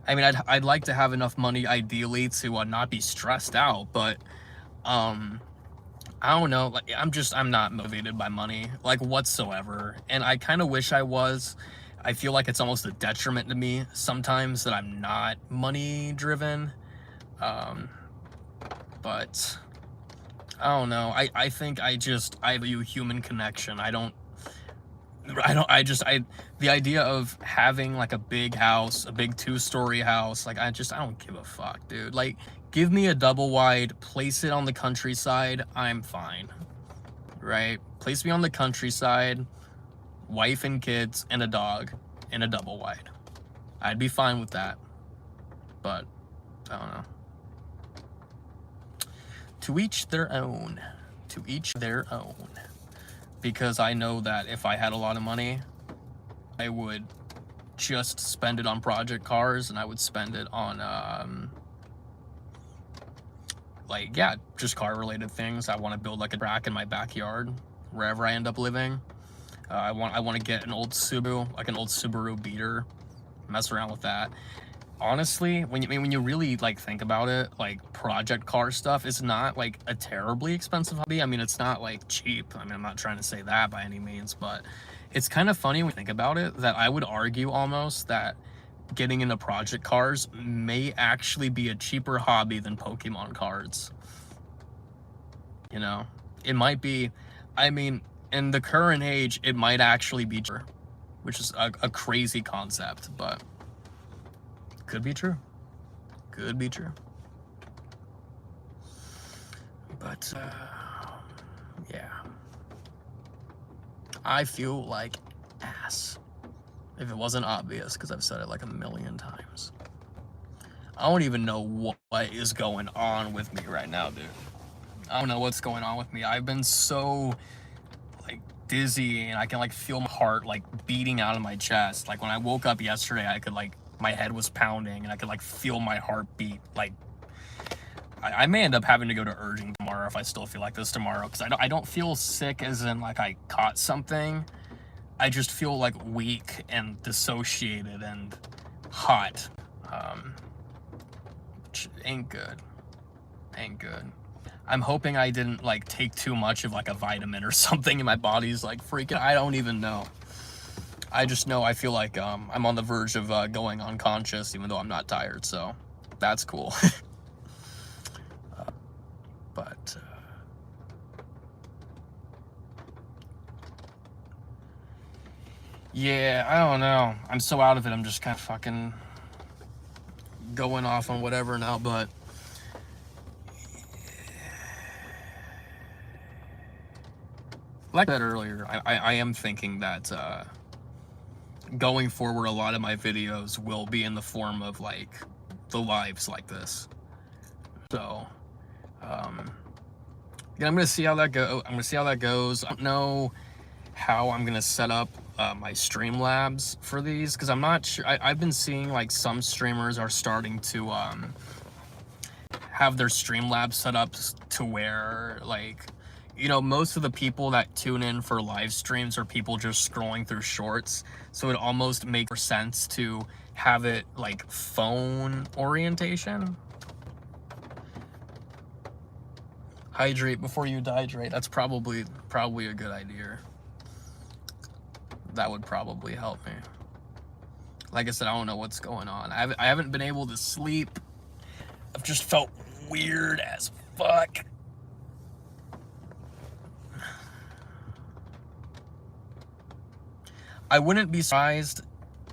I mean, I'd like to have enough money ideally to not be stressed out, but I don't know, like I'm not motivated by money like whatsoever, and I kind of wish I was. I feel like it's almost a detriment to me sometimes that I'm not money driven. But I don't know. I think I value human connection. The idea of having like a big house, a big 2-story house, like I don't give a fuck, dude. Like, give me a double wide, place it on the countryside, I'm fine, right? Place me on the countryside, wife and kids and a dog in a double wide. I'd be fine with that, but I don't know. To each their own. To each their own. Because I know that if I had a lot of money, I would just spend it on project cars, and I would spend it on like, yeah, just car related things. I want to build like a track in my backyard wherever I end up living. I want to get an old Subaru beater, mess around with that. Honestly, when you really like think about it, like project car stuff is not like a terribly expensive hobby. I mean, it's not like cheap. I mean, I'm not trying to say that by any means, but it's kind of funny when you think about it that I would argue almost that getting into project cars may actually be a cheaper hobby than Pokemon cards. You know, it might be. I mean, in the current age, it might actually be cheaper, which is a crazy concept, but could be true. Could be true. But, yeah. I feel like ass. If it wasn't obvious, because I've said it like a million times. I don't even know what is going on with me right now, dude. I don't know what's going on with me. I've been so, like, dizzy, and I can, like, feel my heart, like, beating out of my chest. Like, when I woke up yesterday, I could, like, my head was pounding, and I could, like, feel my heart beat. Like, I may end up having to go to urgent tomorrow if I still feel like this tomorrow, because I don't feel sick as in, like, I caught something. I just feel, like, weak and dissociated and hot, which ain't good. Ain't good. I'm hoping I didn't, like, take too much of, like, a vitamin or something, and my body's, like, freaking, I don't even know. I just know I feel like I'm on the verge of going unconscious, even though I'm not tired, so that's cool. But yeah, I don't know. I'm so out of it. I'm just kind of fucking going off on whatever now, but like I said earlier, I am thinking that going forward, a lot of my videos will be in the form of like the lives like this. So yeah, I'm gonna see how that goes. I don't know how I'm gonna set up my Streamlabs for these, because I'm not sure. I've been seeing like some streamers are starting to have their Streamlabs set up to where, like, you know, most of the people that tune in for live streams are people just scrolling through shorts, so it almost makes sense to have it like phone orientation. Hydrate before you dehydrate. That's probably a good idea. That would probably help me. Like I said, I don't know what's going on. I haven't been able to sleep. I've just felt weird as fuck. I wouldn't be surprised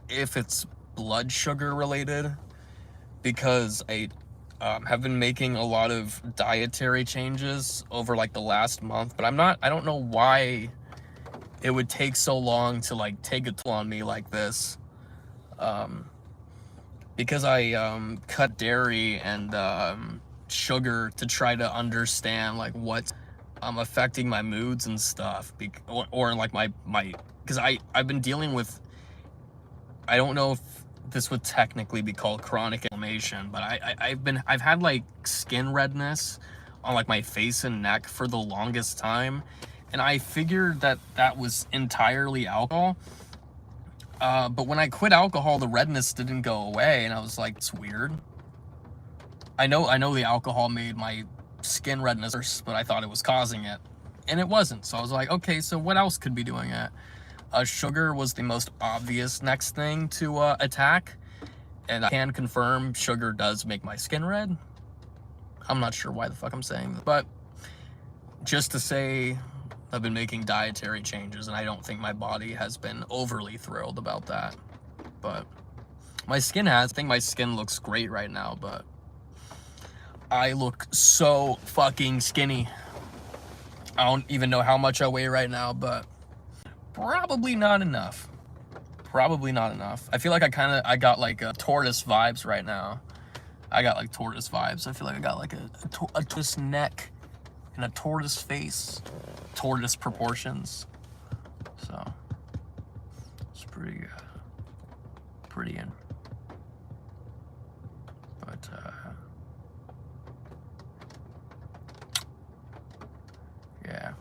if it's blood sugar related, because have been making a lot of dietary changes over like the last month, but I don't know why it would take so long to like take a toll on me like this. Because I cut dairy and sugar to try to understand like what's affecting my moods and stuff, or like my because I've been dealing with, I don't know if this would technically be called chronic inflammation, but I've had like skin redness on like my face and neck for the longest time, and I figured that that was entirely alcohol. But when I quit alcohol, the redness didn't go away, and I was like, it's weird. I know the alcohol made my skin redness worse, but I thought it was causing it, and it wasn't. So I was like, okay, so what else could be doing it? Sugar was the most obvious next thing to attack, and I can confirm sugar does make my skin red. I'm not sure why the fuck I'm saying this, but just to say, I've been making dietary changes, and I don't think my body has been overly thrilled about that. But my skin has. I think my skin looks great right now, but I look so fucking skinny. I don't even know how much I weigh right now, but probably not enough. Probably not enough. I feel like I got like tortoise vibes right now. I got like tortoise vibes. I feel like I got like a tortoise neck and a tortoise face, tortoise proportions. So it's pretty in. But yeah.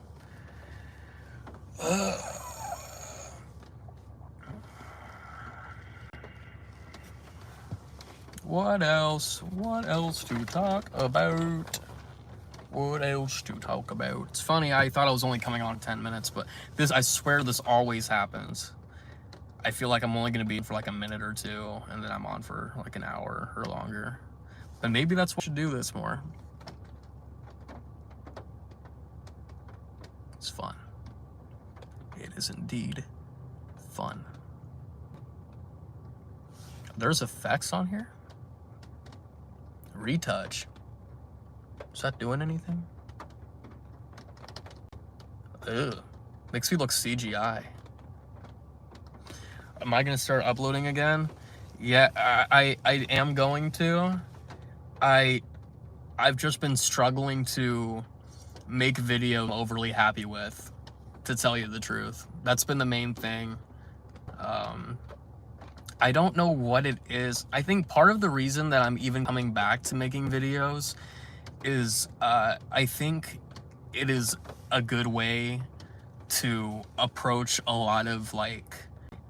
What else? What else to talk about? What else to talk about? It's funny, I thought I was only coming on 10 minutes, but this, I swear this always happens. I feel like I'm only going to be in for like a minute or two, and then I'm on for like an hour or longer. But maybe that's what I should do this more. It's fun. It is indeed fun. There's effects on here? Retouch. Is that doing anything? Ugh. Makes me look CGI. Am I gonna start uploading again? Yeah, I am going to. I've just been struggling to make videos I'm overly happy with, to tell you the truth. That's been the main thing. I don't know what it is. I think part of the reason that I'm even coming back to making videos is I think it is a good way to approach a lot of like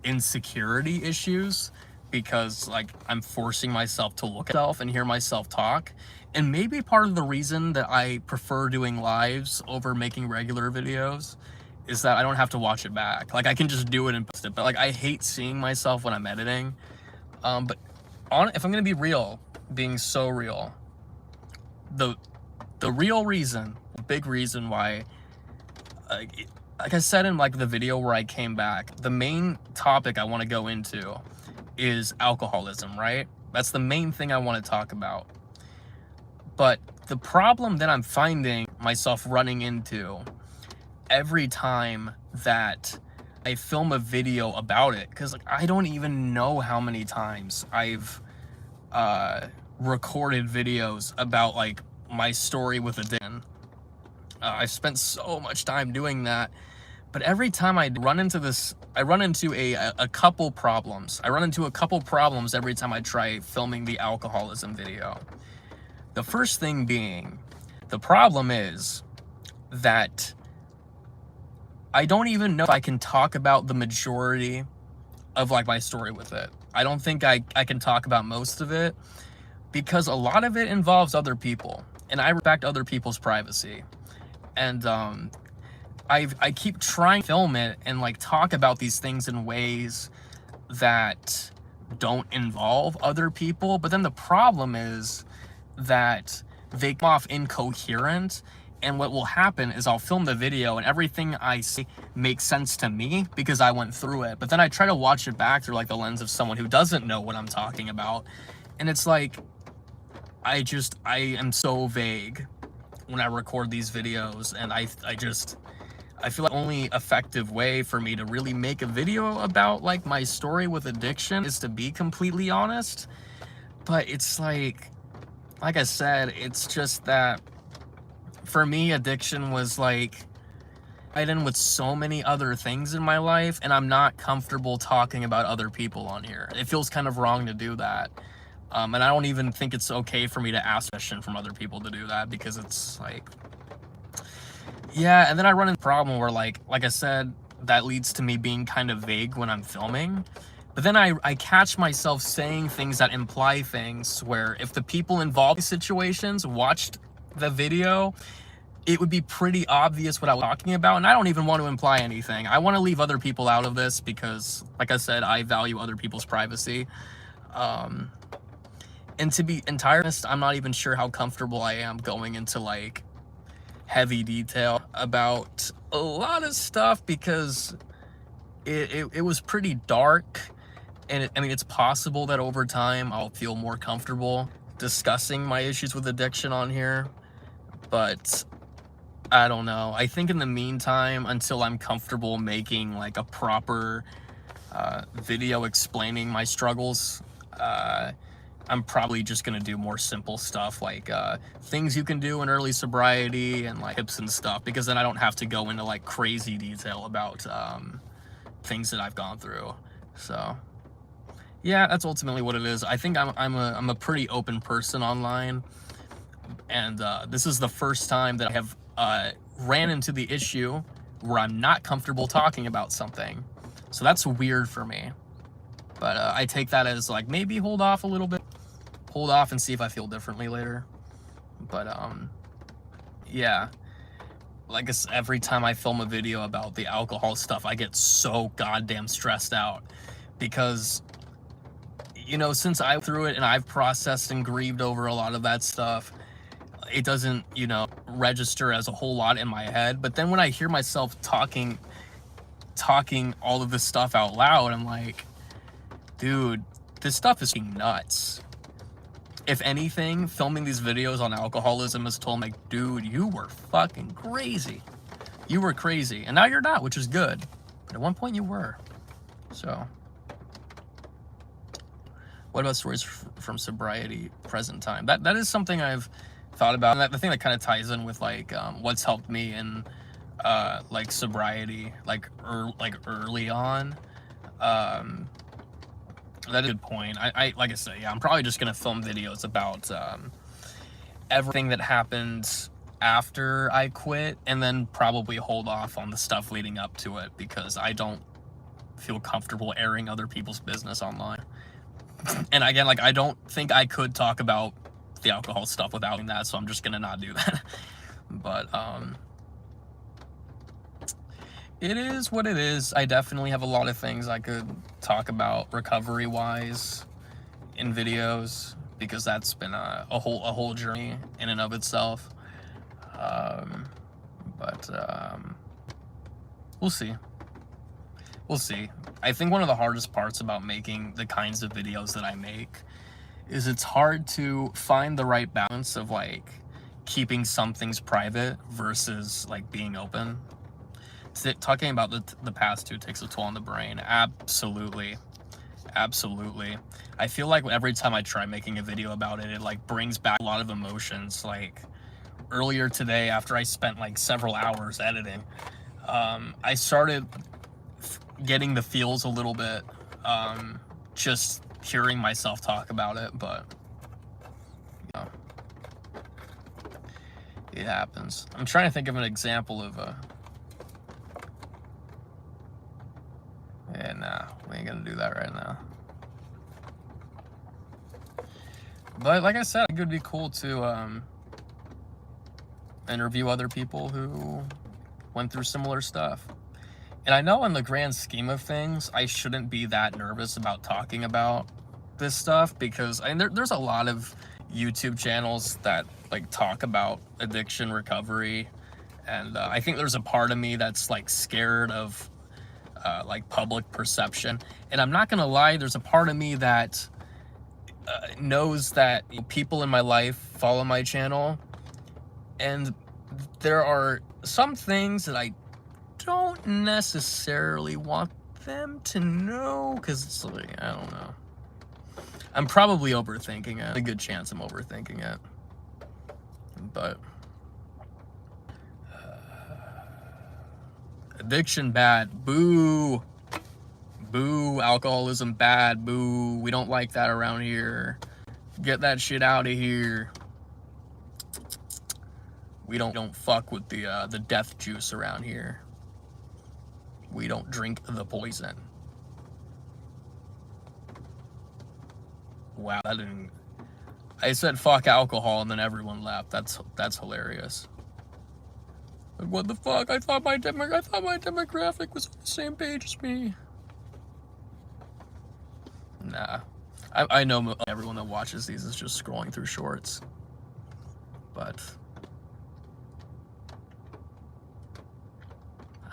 insecurity issues, because like I'm forcing myself to look at myself and hear myself talk. And maybe part of the reason that I prefer doing lives over making regular videos is that I don't have to watch it back. Like I can just do it and post it. But like I hate seeing myself when I'm editing. But if I'm gonna be real, being so real, the real reason, the big reason why, like I said in like the video where I came back, the main topic I want to go into is alcoholism, right? That's the main thing I want to talk about. But the problem that I'm finding myself running into every time that I film a video about it, because like I don't even know how many times I've recorded videos about like my story with addiction. I've spent so much time doing that, but every time I run into this, I run into a couple problems. I run into a couple problems every time I try filming the alcoholism video. The first thing being, the problem is that I don't even know if I can talk about the majority of like my story with it. I don't think I can talk about most of it, because a lot of it involves other people, and I respect other people's privacy. And I keep trying to film it and like talk about these things in ways that don't involve other people, but then the problem is that they come off incoherent. And what will happen is I'll film the video and everything I say makes sense to me because I went through it. But then I try to watch it back through like the lens of someone who doesn't know what I'm talking about. And it's like, I am so vague when I record these videos, and I feel like the only effective way for me to really make a video about like my story with addiction is to be completely honest. But it's like I said, it's just that for me, addiction was like tied in with so many other things in my life, and I'm not comfortable talking about other people on here. It feels kind of wrong to do that. And I don't even think it's okay for me to ask permission from other people to do that, because it's like, yeah. And then I run into a problem where like I said, that leads to me being kind of vague when I'm filming. But then I catch myself saying things that imply things where if the people involved in situations watched the video, it would be pretty obvious what I was talking about. And I don't even want to imply anything. I want to leave other people out of this because, like I said, I value other people's privacy. And to be entirely honest, I'm not even sure how comfortable I am going into like heavy detail about a lot of stuff, because it was pretty dark. And I mean, it's possible that over time I'll feel more comfortable discussing my issues with addiction on here, but I don't know. I think in the meantime, until I'm comfortable making like a proper video explaining my struggles, I'm probably just gonna do more simple stuff like things you can do in early sobriety and like tips and stuff, because then I don't have to go into like crazy detail about things that I've gone through. So yeah, that's ultimately what it is. I think I'm a pretty open person online, and this is the first time that I have ran into the issue where I'm not comfortable talking about something. So that's weird for me. But I take that as like, maybe hold off a little bit. Hold off and see if I feel differently later. But yeah. Like I said, every time I film a video about the alcohol stuff, I get so goddamn stressed out. Because, you know, since I went through it and I've processed and grieved over a lot of that stuff, it doesn't, you know, register as a whole lot in my head. But then when I hear myself talking all of this stuff out loud, I'm like, dude, this stuff is nuts. If anything, filming these videos on alcoholism has told me, like, dude, you were fucking crazy. You were crazy. And now you're not, which is good. But at one point you were. So, what about stories from sobriety, present time? That is something I've thought about. And the thing that kind of ties in with like what's helped me in like sobriety, like early on. That's a good point. I like I say, yeah, I'm probably just gonna film videos about everything that happened after I quit, and then probably hold off on the stuff leading up to it, because I don't feel comfortable airing other people's business online. And again, like, I don't think I could talk about the alcohol stuff without doing that, so I'm just gonna not do that. But it is what it is. I definitely have a lot of things I could talk about recovery wise in videos, because that's been a whole journey in and of itself. But we'll see. We'll see. I think one of the hardest parts about making the kinds of videos that I make is it's hard to find the right balance of like keeping some things private versus like being open. Talking about the past too takes a toll on the brain. Absolutely. Absolutely. I feel like every time I try making a video about it, it like brings back a lot of emotions. Like earlier today, after I spent like several hours editing, I started getting the feels a little bit, just hearing myself talk about it. But you know, it happens. I'm trying to think of an example of a yeah, nah, we ain't gonna do that right now. But like I said, it would be cool to interview other people who went through similar stuff. And I know in the grand scheme of things, I shouldn't be that nervous about talking about this stuff, because I mean, there's a lot of YouTube channels that like talk about addiction recovery, and I think there's a part of me that's like scared of like public perception. And I'm not gonna lie, there's a part of me that knows that people in my life follow my channel, and there are some things that I don't necessarily want them to know, because it's like, I don't know. I'm probably overthinking it. A good chance I'm overthinking it. But addiction bad. Boo. Boo. Alcoholism bad. Boo. We don't like that around here. Get that shit out of here. We don't fuck with the death juice around here. We don't drink the poison. Wow, that didn't... I said fuck alcohol and then everyone left. That's hilarious. Like, what the fuck? I thought my demographic was on the same page as me. Nah. I know everyone that watches these is just scrolling through shorts. But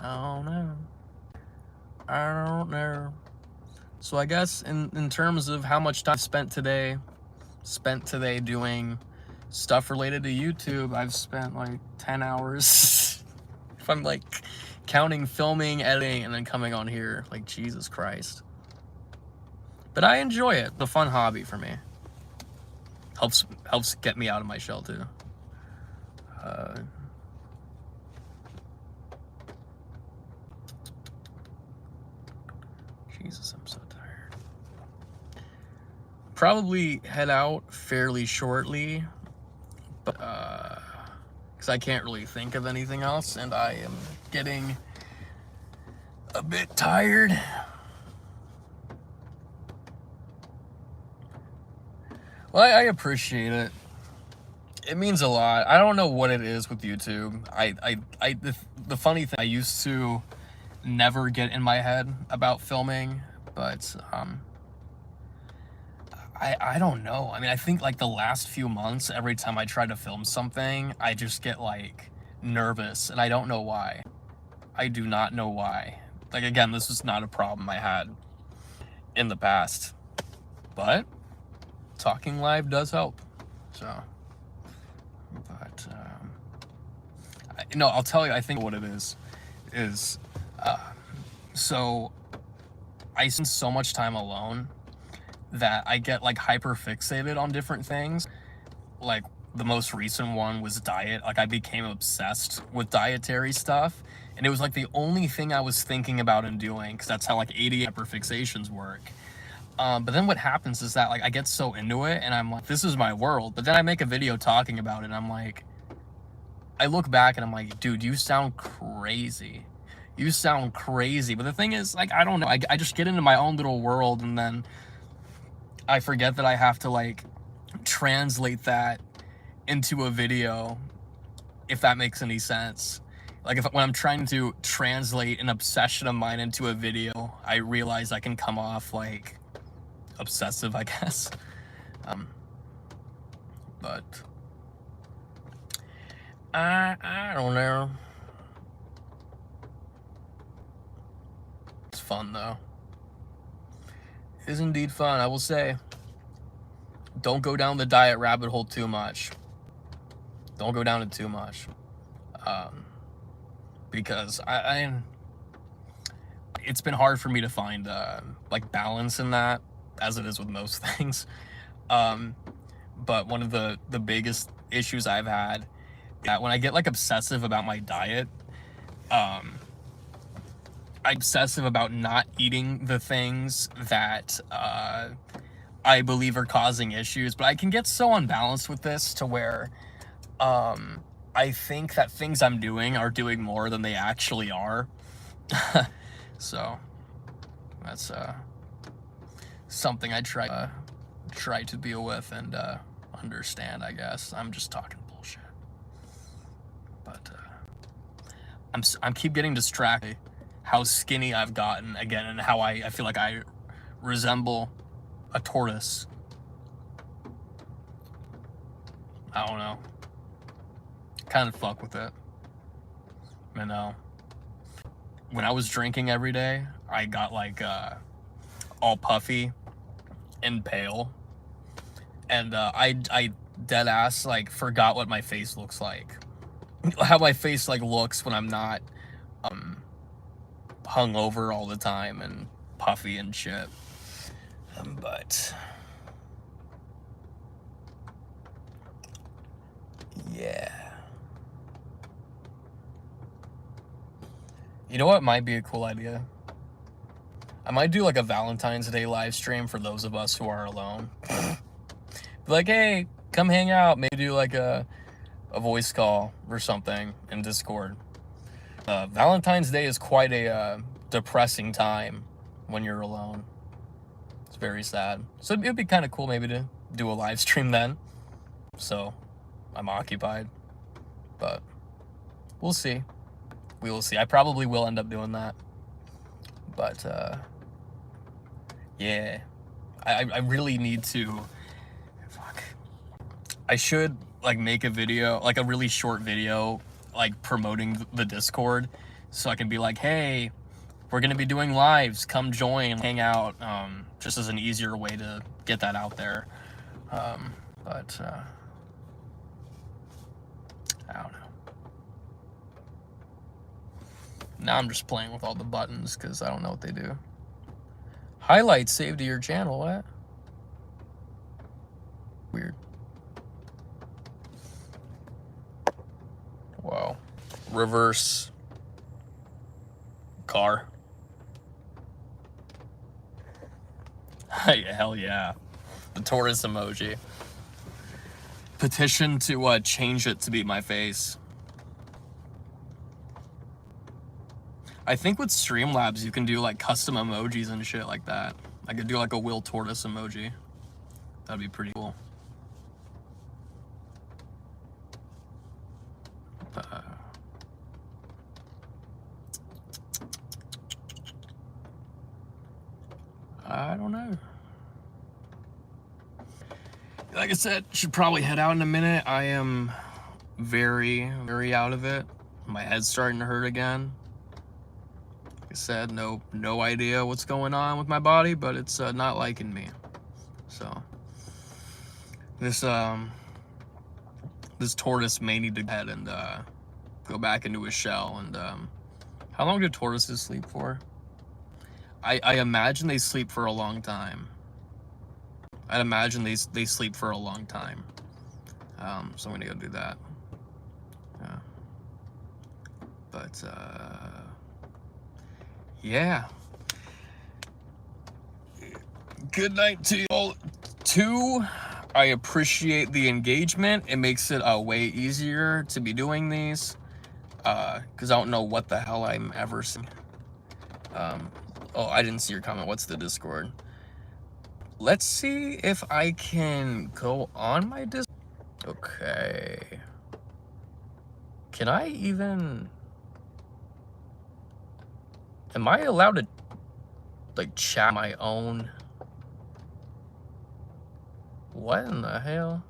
I don't know. I don't know. So I guess in terms of how much time I spent today doing stuff related to YouTube, I've spent like 10 hours. If I'm like counting filming, editing, and then coming on here, like Jesus Christ. But I enjoy it. It's a fun hobby for me. Helps get me out of my shell too. Jesus, I'm so tired. Probably head out fairly shortly, but because I can't really think of anything else, and I am getting a bit tired. Well, I appreciate it. It means a lot. I don't know what it is with YouTube. The funny thing, I used to never get in my head about filming, but I don't know. I mean, I think like the last few months, every time I try to film something, I just get like nervous, and I don't know why. I do not know why. Like, again, this was not a problem I had in the past, but talking live does help. So, but no, I'll tell you, I think what it is so I spend so much time alone that I get like hyper fixated on different things. Like the most recent one was diet. Like I became obsessed with dietary stuff, and it was like the only thing I was thinking about and doing, because that's how like ADHD hyperfixations work. But then what happens is that like I get so into it, and I'm like, this is my world. But then I make a video talking about it, and I'm like, I look back and I'm like, dude, you sound crazy. You sound crazy. But the thing is, like, I don't know. I just get into my own little world, and then I forget that I have to like translate that into a video, if that makes any sense. Like when I'm trying to translate an obsession of mine into a video, I realize I can come off like obsessive, I guess. But I don't know. It's fun though. It is indeed fun, I will say. Don't go down the diet rabbit hole too much. Don't go down it too much. Because it's been hard for me to find like balance in that, as it is with most things. But one of the biggest issues I've had, that when I get like obsessive about my diet, I'm obsessive about not eating the things that I believe are causing issues. But I can get so unbalanced with this to where I think that things I'm doing are doing more than they actually are. So that's something I try to deal with and understand, I guess. I'm just talking bullshit. But I'm keep getting distracted how skinny I've gotten again, and how I feel like I resemble a tortoise. I don't know. Kind of fuck with it. You know, when I was drinking every day, I got like all puffy and pale, and I dead ass like forgot what my face looks like, how my face like looks when I'm not hungover all the time and puffy and shit. But yeah, you know what might be a cool idea? I might do like a Valentine's Day live stream for those of us who are alone. Be like, hey, come hang out. Maybe do like a voice call or something in Discord. Valentine's Day is quite a depressing time when you're alone. It's very sad. So it'd be kind of cool maybe to do a live stream then. So I'm occupied. But we'll see. We will see. I probably will end up doing that. But yeah. I really need to... Fuck. I should like make a video, like a really short video, like promoting the Discord, so I can be like, hey, we're gonna be doing lives, come join, hang out, just as an easier way to get that out there. But I don't know. Now I'm just playing with all the buttons because I don't know what they do. Highlights saved to your channel, what? Weird. Wow. Reverse car. Hell yeah. The tortoise emoji. Petition to change it to be my face. I think with Streamlabs you can do like custom emojis and shit like that. I could do like a Will Tortoise emoji. That'd be pretty cool. I don't know. Like I said, should probably head out in a minute. I am very, very out of it. My head's starting to hurt again. Like I said, no idea what's going on with my body, but it's not liking me. So this tortoise may need to head and go back into his shell. And how long do tortoises sleep for? I imagine they sleep for a long time. I'd imagine they sleep for a long time. So I'm gonna go do that. But yeah. Good night to you all too. I appreciate the engagement. It makes it way easier to be doing these. Because I don't know what the hell I'm ever seeing. Oh, I didn't see your comment. What's the Discord? Let's see if I can go on my Discord. Okay. Can I even... Am I allowed to, like, chat my own... What in the hell?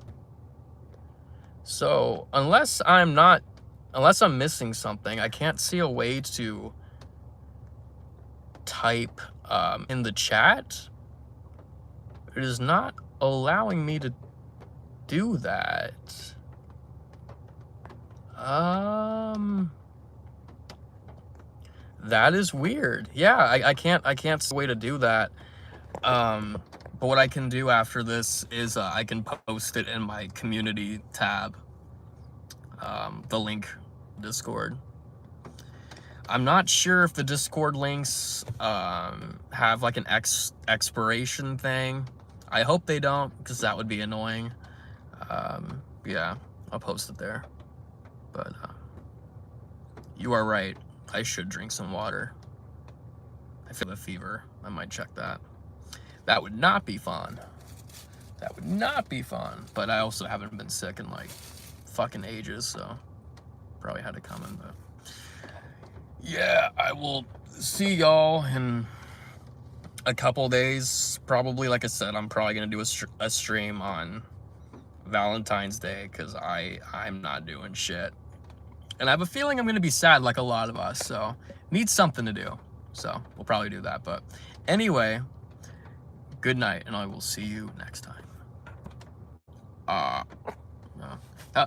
So, unless I'm missing something, I can't see a way to type in the chat. It is not allowing me to do that. That is weird. Yeah, I can't see a way to do that. But what I can do after this is I can post it in my community tab. The link, Discord. I'm not sure if the Discord links have like an expiration thing. I hope they don't, because that would be annoying. Yeah, I'll post it there. But you are right. I should drink some water. I feel a fever. I might check that. That would not be fun. That would not be fun. But I also haven't been sick in like fucking ages, so probably had to come in. But yeah, I will see y'all in a couple days. Probably, like I said, I'm probably gonna do a stream on Valentine's Day because I'm not doing shit. And I have a feeling I'm gonna be sad like a lot of us, so need something to do. So we'll probably do that. But anyway, good night, and I will see you next time. uh, uh,